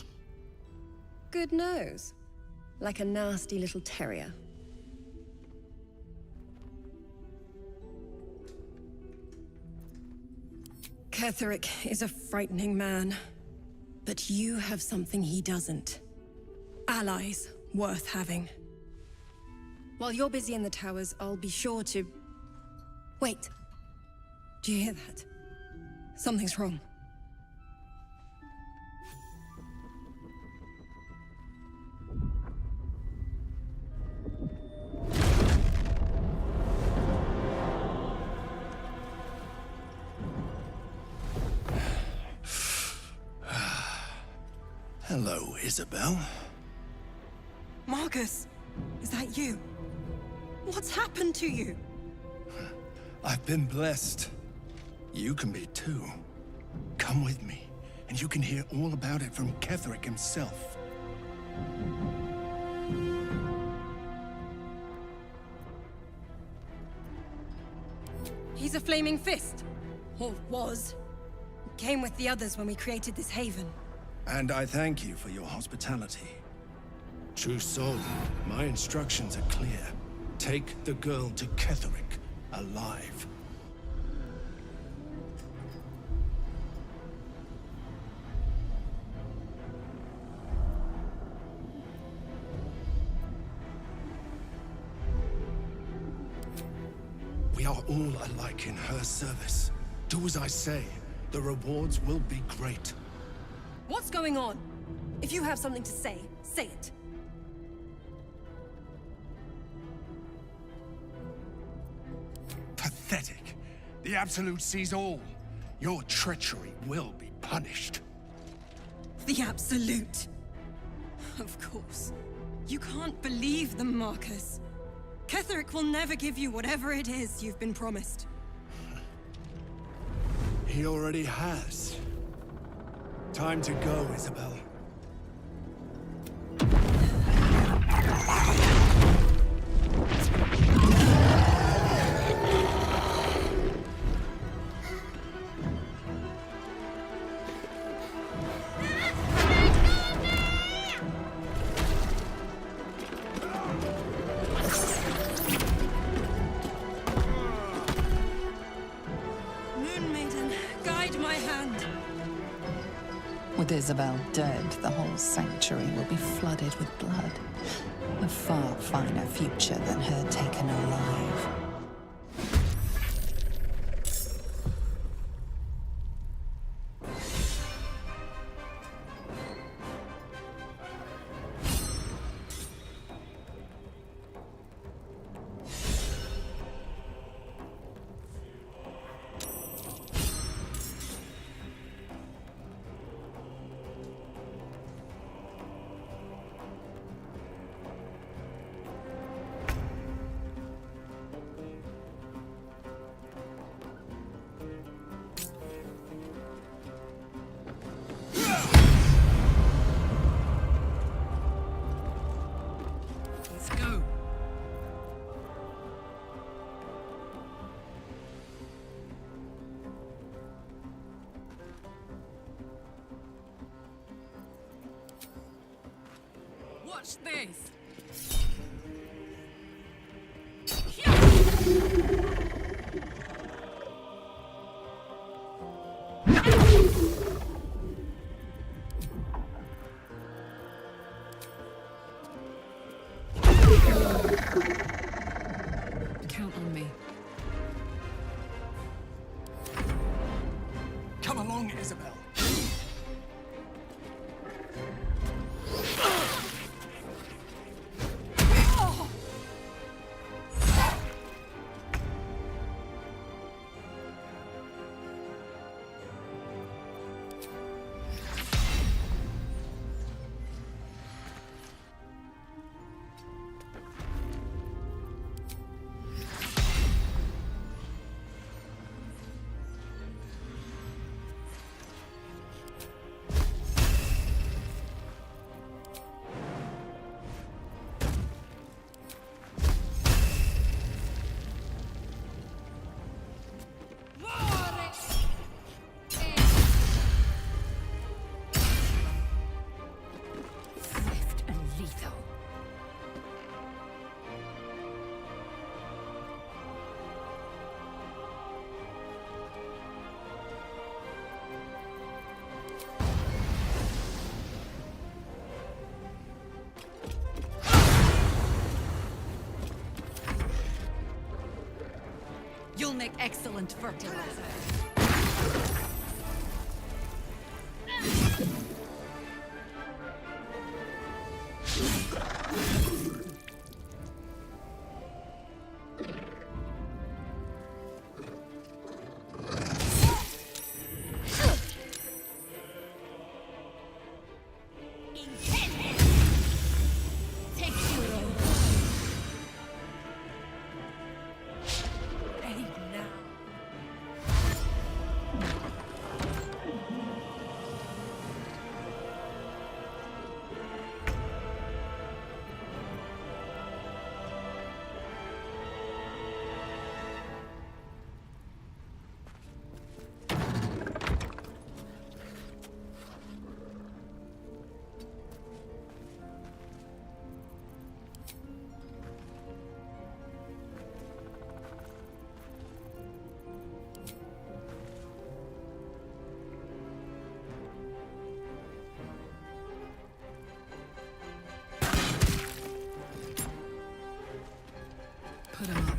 Good nose. Like a nasty little terrier. Ketheric is a frightening man. But you have something he doesn't. Allies worth having. While you're busy in the towers, I'll be sure to... Wait. Do you hear that? Something's wrong. Hello, Isabel. Marcus, is that you? What's happened to you? I've been blessed. You can be too. Come with me, and you can hear all about it from Ketheric himself. He's a flaming fist. Or was. Came with the others when we created this haven. And I thank you for your hospitality. True soul, my instructions are clear. Take the girl to Ketheric, alive. We are all alike in her service. Do as I say. The rewards will be great. What's going on? If you have something to say, say it. Pathetic. The Absolute sees all. Your treachery will be punished. The Absolute. Of course. You can't believe them, Marcus. Ketheric will never give you whatever it is you've been promised. He already has. Time to go, Isabel. Moon Maiden, guide my hand. With Isabel dead, the whole sanctuary will be flooded with blood. A far finer future than her taken alive. Let's go. Watch this. Count on me. Come along, Isabel. make excellent fertilizer. Put him up.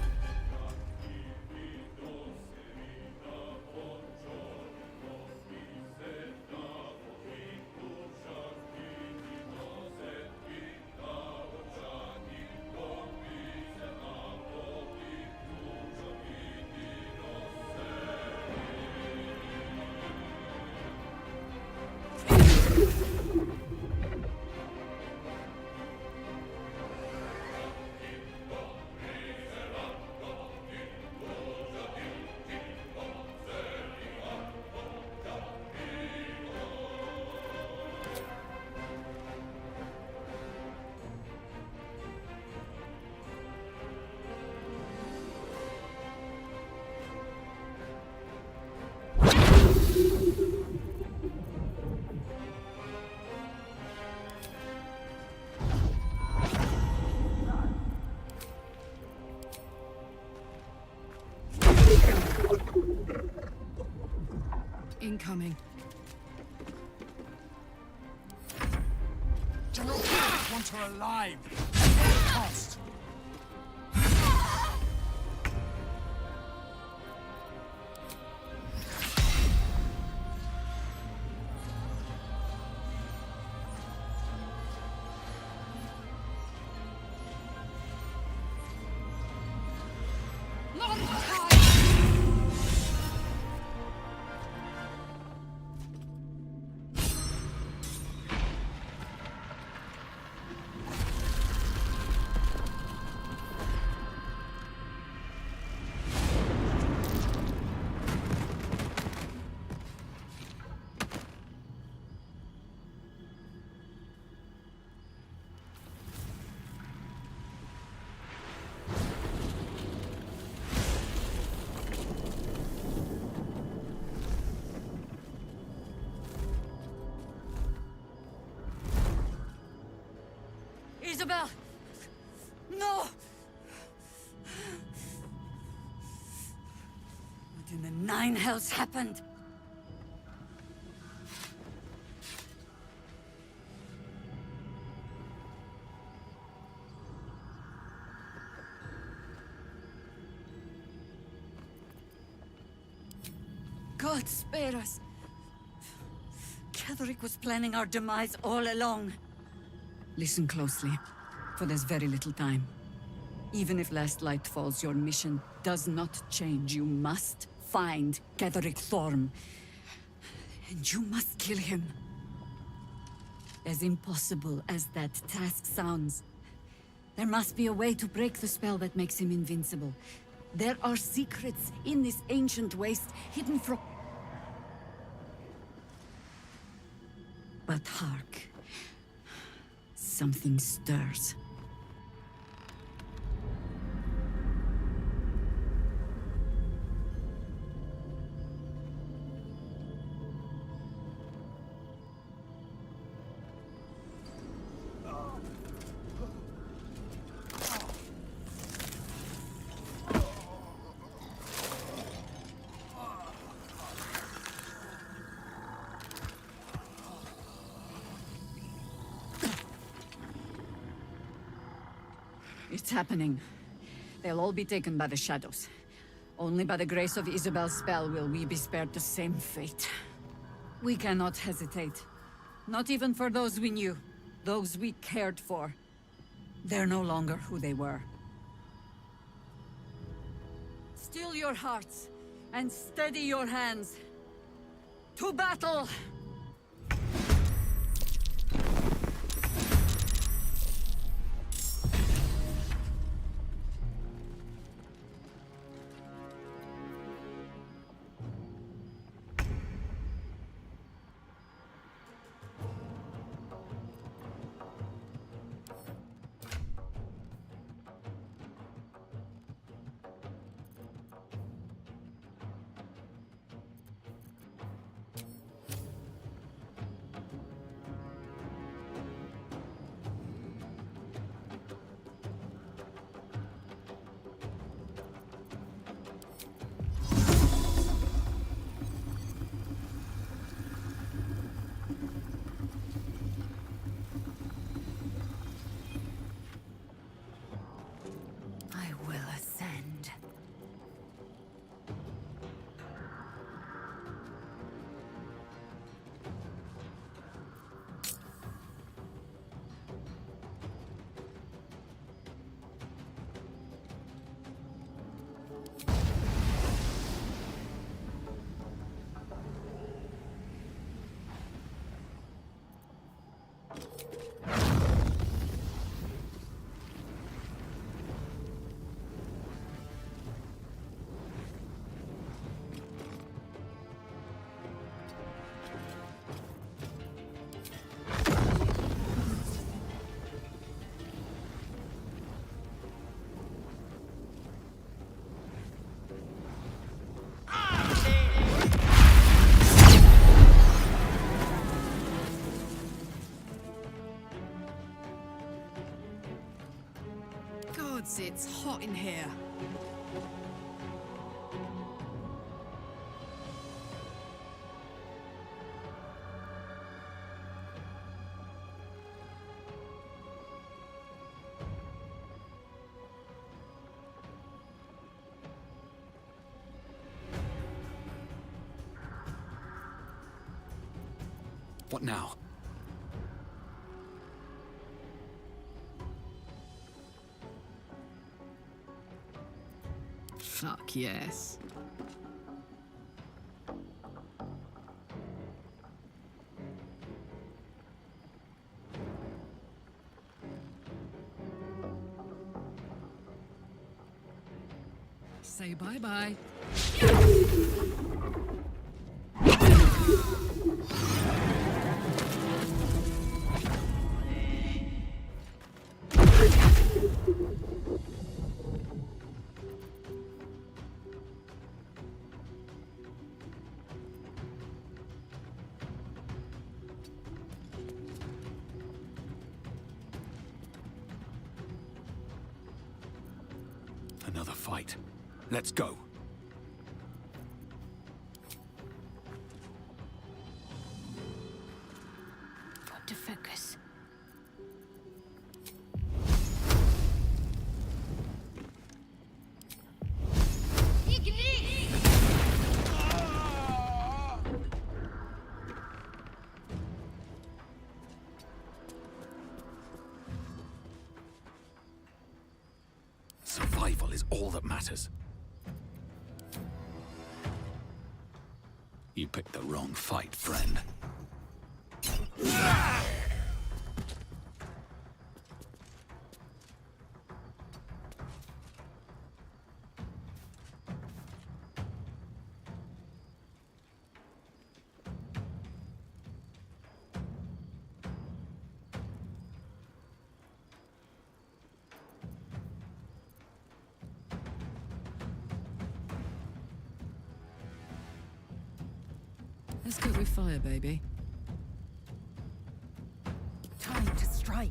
Incoming. Do not want her alive at any cost. Isabel! No! What in the nine hells happened? God spare us. Ketheric was planning our demise all along. Listen closely, for there's very little time. Even if last light falls, your mission does not change. You must find Ketheric Thorm. And you must kill him. As impossible as that task sounds, there must be a way to break the spell that makes him invincible. There are secrets in this ancient waste hidden from... But hark. Something stirs. It's happening. They'll all be taken by the shadows. Only by the grace of Isabel's spell will we be spared the same fate. We cannot hesitate. Not even for those we knew, those we cared for. They're no longer who they were. Still your hearts, and steady your hands. To battle! I will ascend. Gods, it's hot in here. What now? Fuck yes. Say bye-bye. Another fight. Let's go. Got to focus. Survival is all that matters. You picked the wrong fight, friend. Let's go with fire, baby. Time to strike.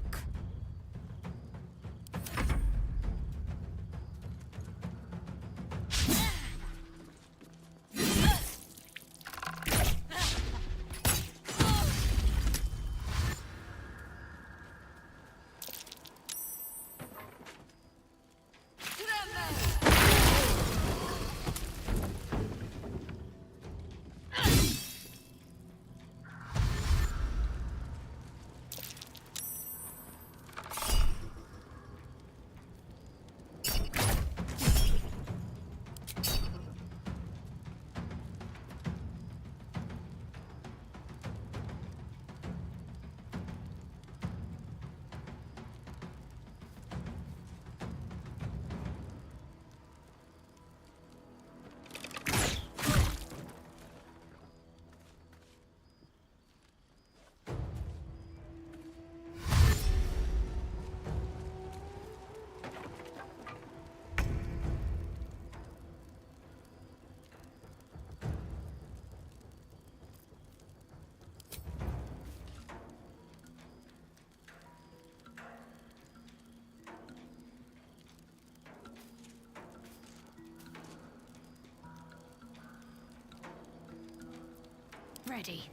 ready.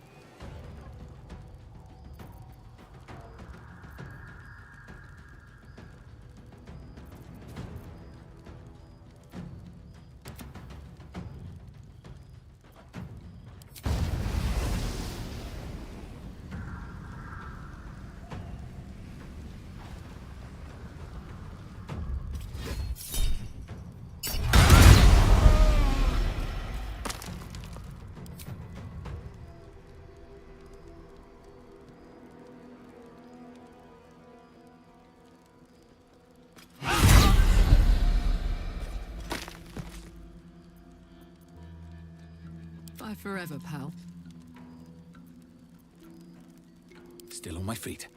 Bye forever, pal. Still on my feet.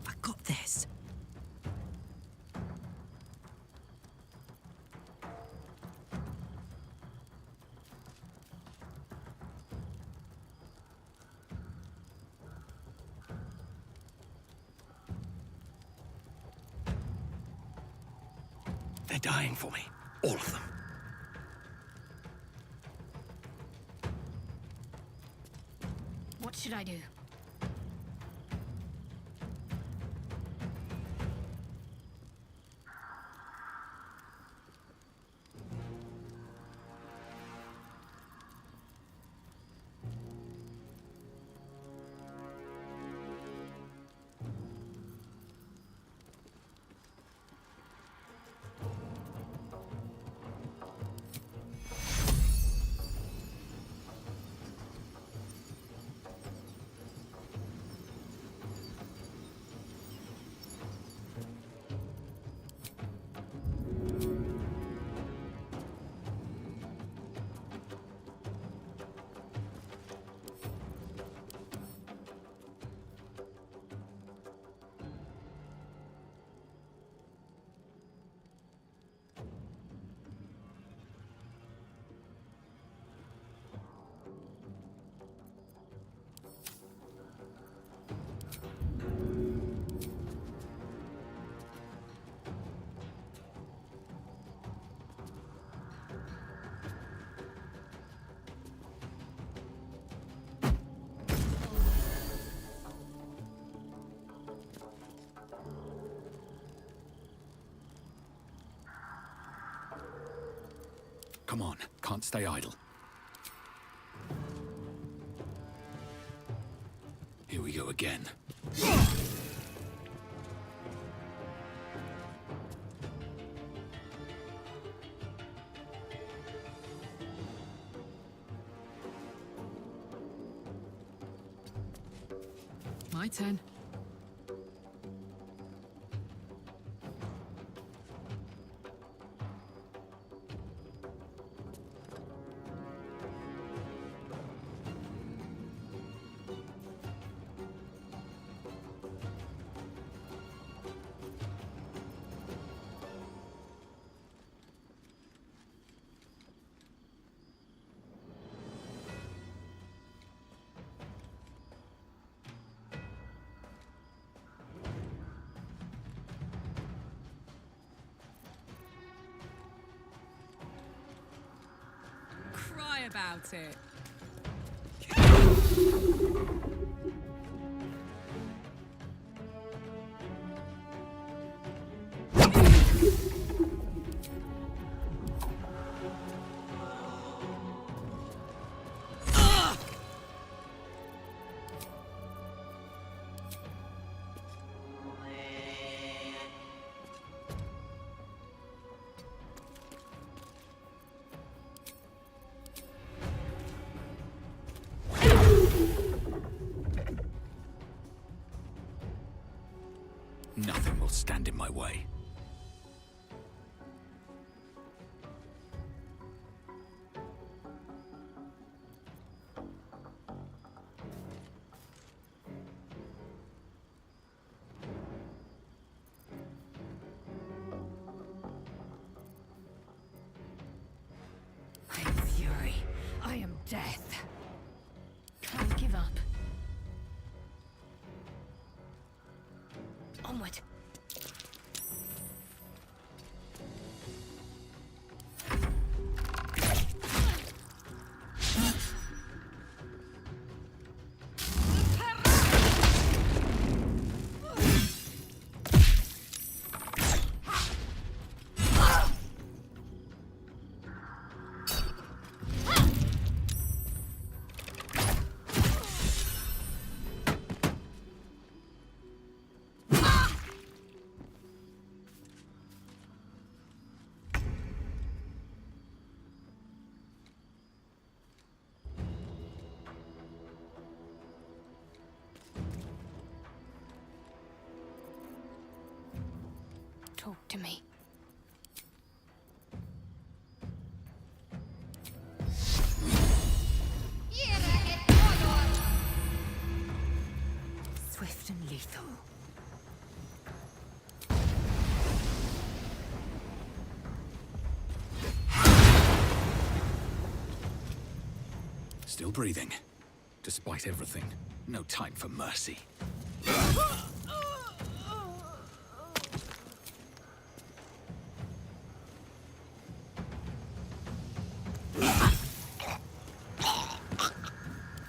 I got this. They're dying for me. All of them. What should I do? Come on, can't stay idle. Here we go again. My turn. Cry about it. Nothing will stand in my way. I am fury. I am death. Can't give up. Onward. Talk to me. Swift and lethal. Still breathing. Despite everything. No time for mercy.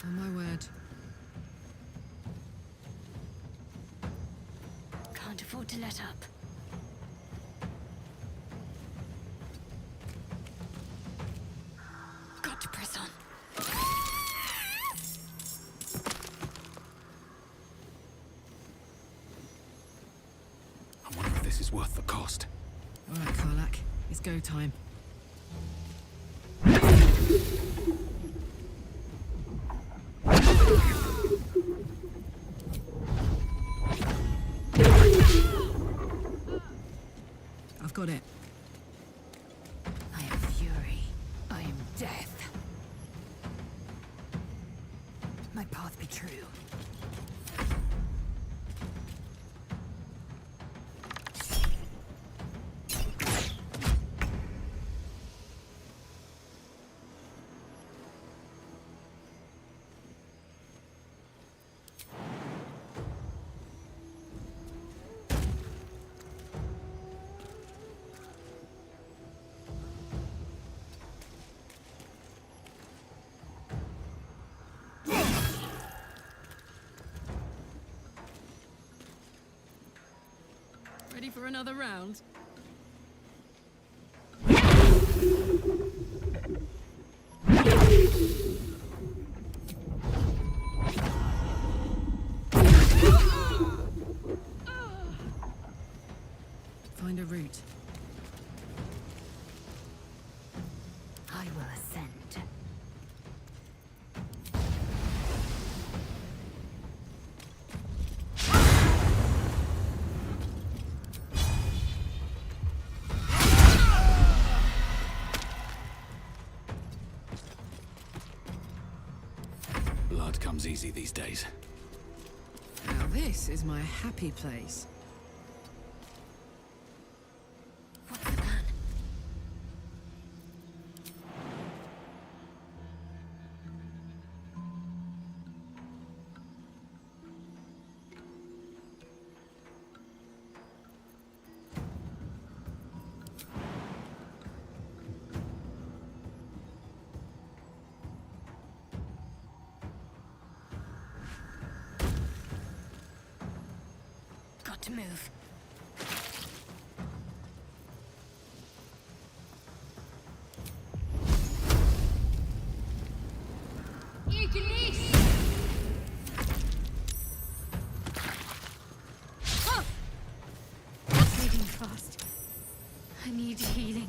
Oh my word. Can't afford to let up. Got to press on. I wonder if this is worth the cost. All right, Karlak. It's go time. I've got it. I am fury. I am death. My path be true. Ready for another round? Find a route. I will ascend. Blood comes easy these days. Now this is my happy place. What's the plan? Got to move. Bleeding fast. I need healing.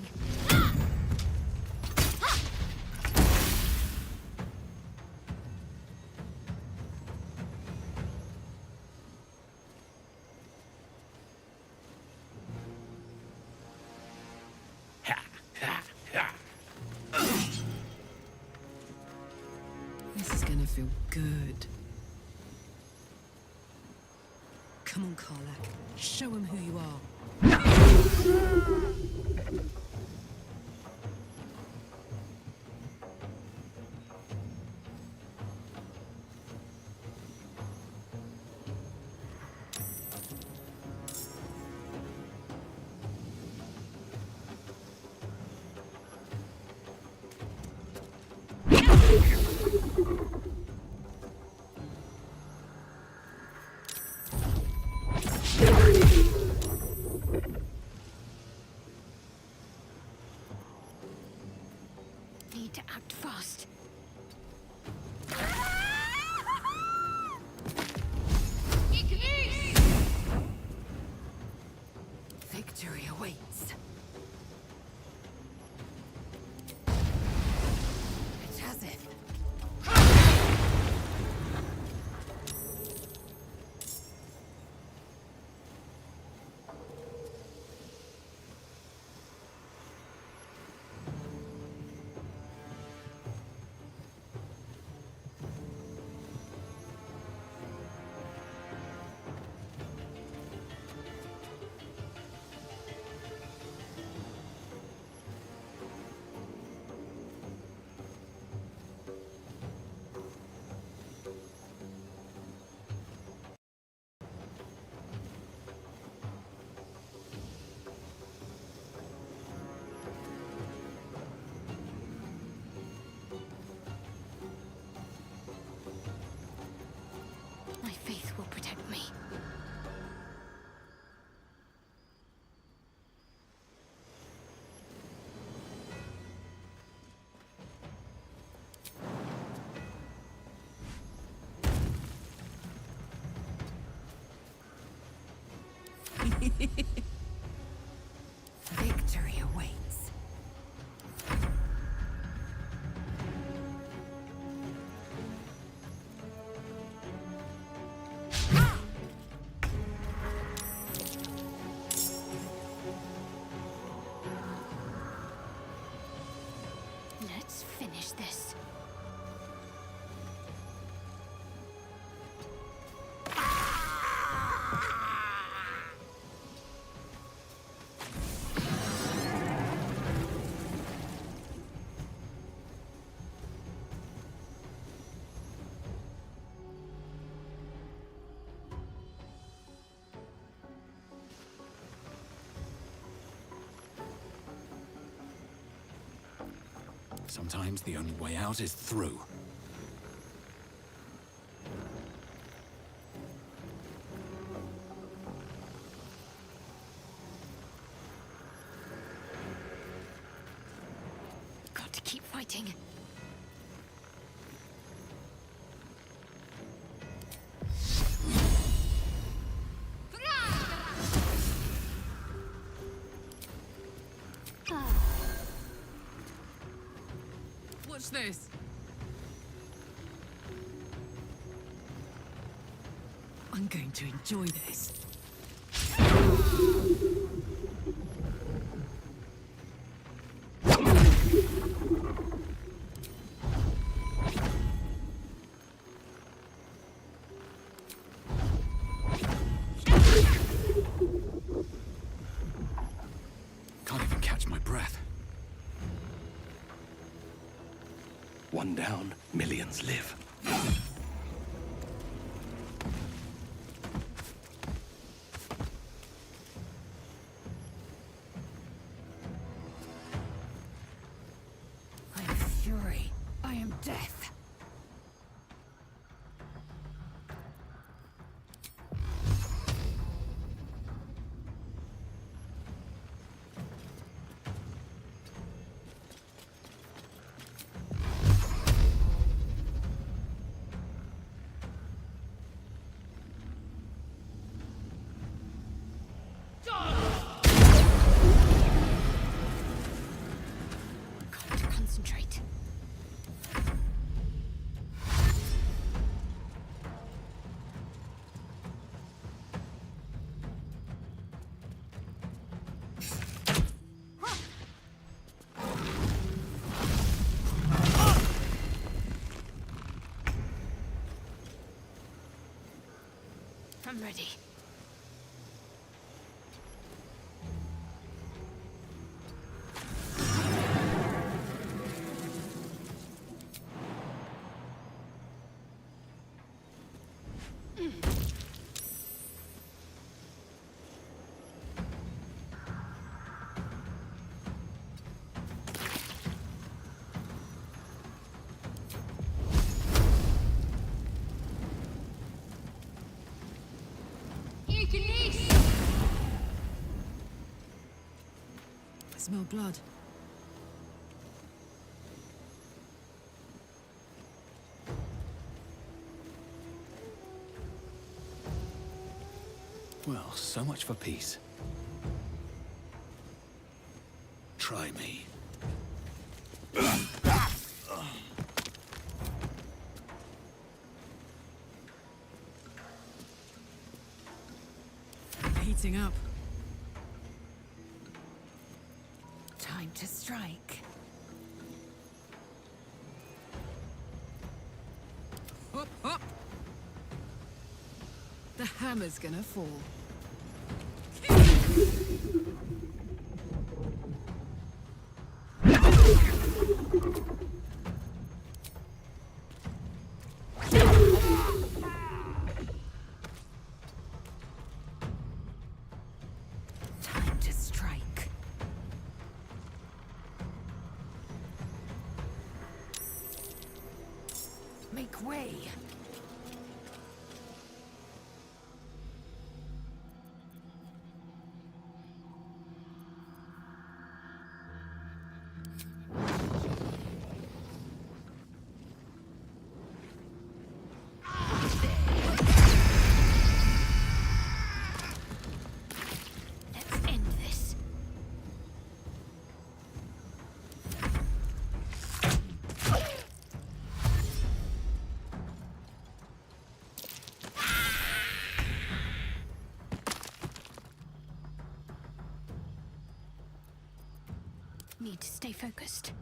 This is gonna feel good. Come on, Karlak. Show him who you are. to act fast. Victory awaits. It has it. My faith will protect me. Victory awaits. Let's finish this. Sometimes the only way out is through. Got to keep fighting. Watch this. I'm going to enjoy this. Can't even catch my breath. One down, millions live. I am fury. I am death. Got to concentrate. I'm ready. I smell blood. so much for peace. Try me. Heating up. Time to strike. Up, up! The hammer's gonna fall. Time to strike. Make way. Let's end this. Need to stay focused.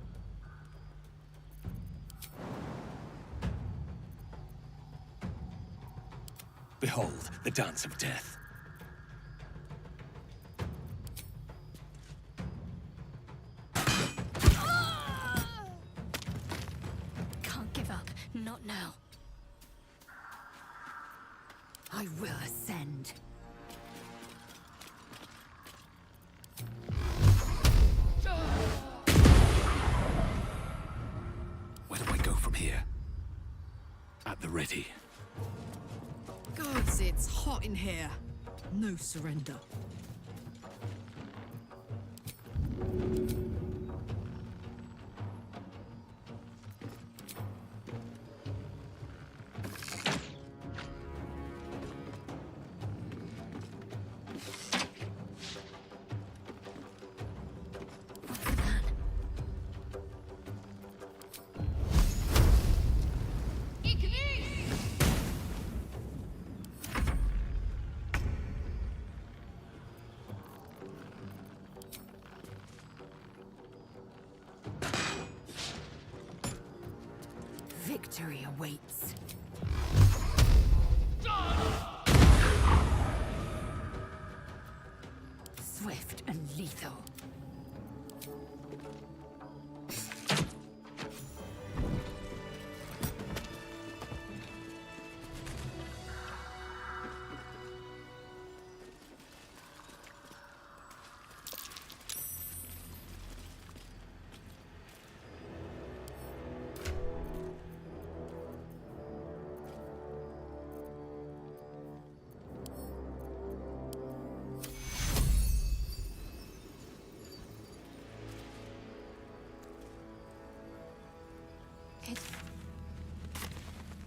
Behold, the dance of death. Can't give up. Not now. I will ascend. Where do I go from here? At the ready. Gods, it's hot in here. No surrender. Victory awaits. Swift and lethal.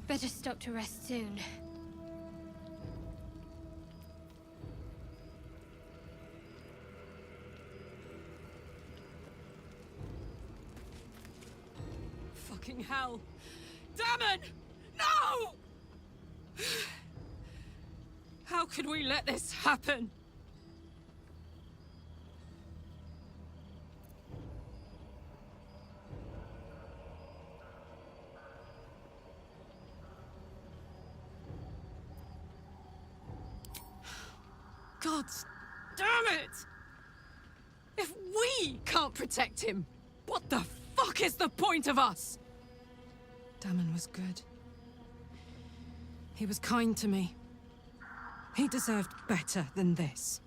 Better stop to rest soon. Fucking hell! Damon! No! How could we let this happen? Gods damn it! If we can't protect him, what the fuck is the point of us? Damon was good. He was kind to me. He deserved better than this.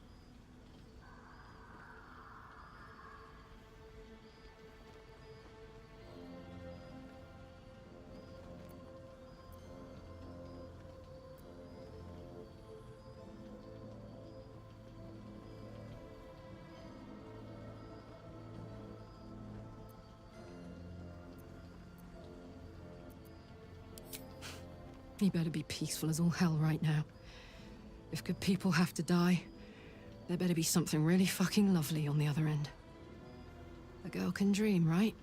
He better be peaceful as all hell right now. If good people have to die, there better be something really fucking lovely on the other end. A girl can dream, right?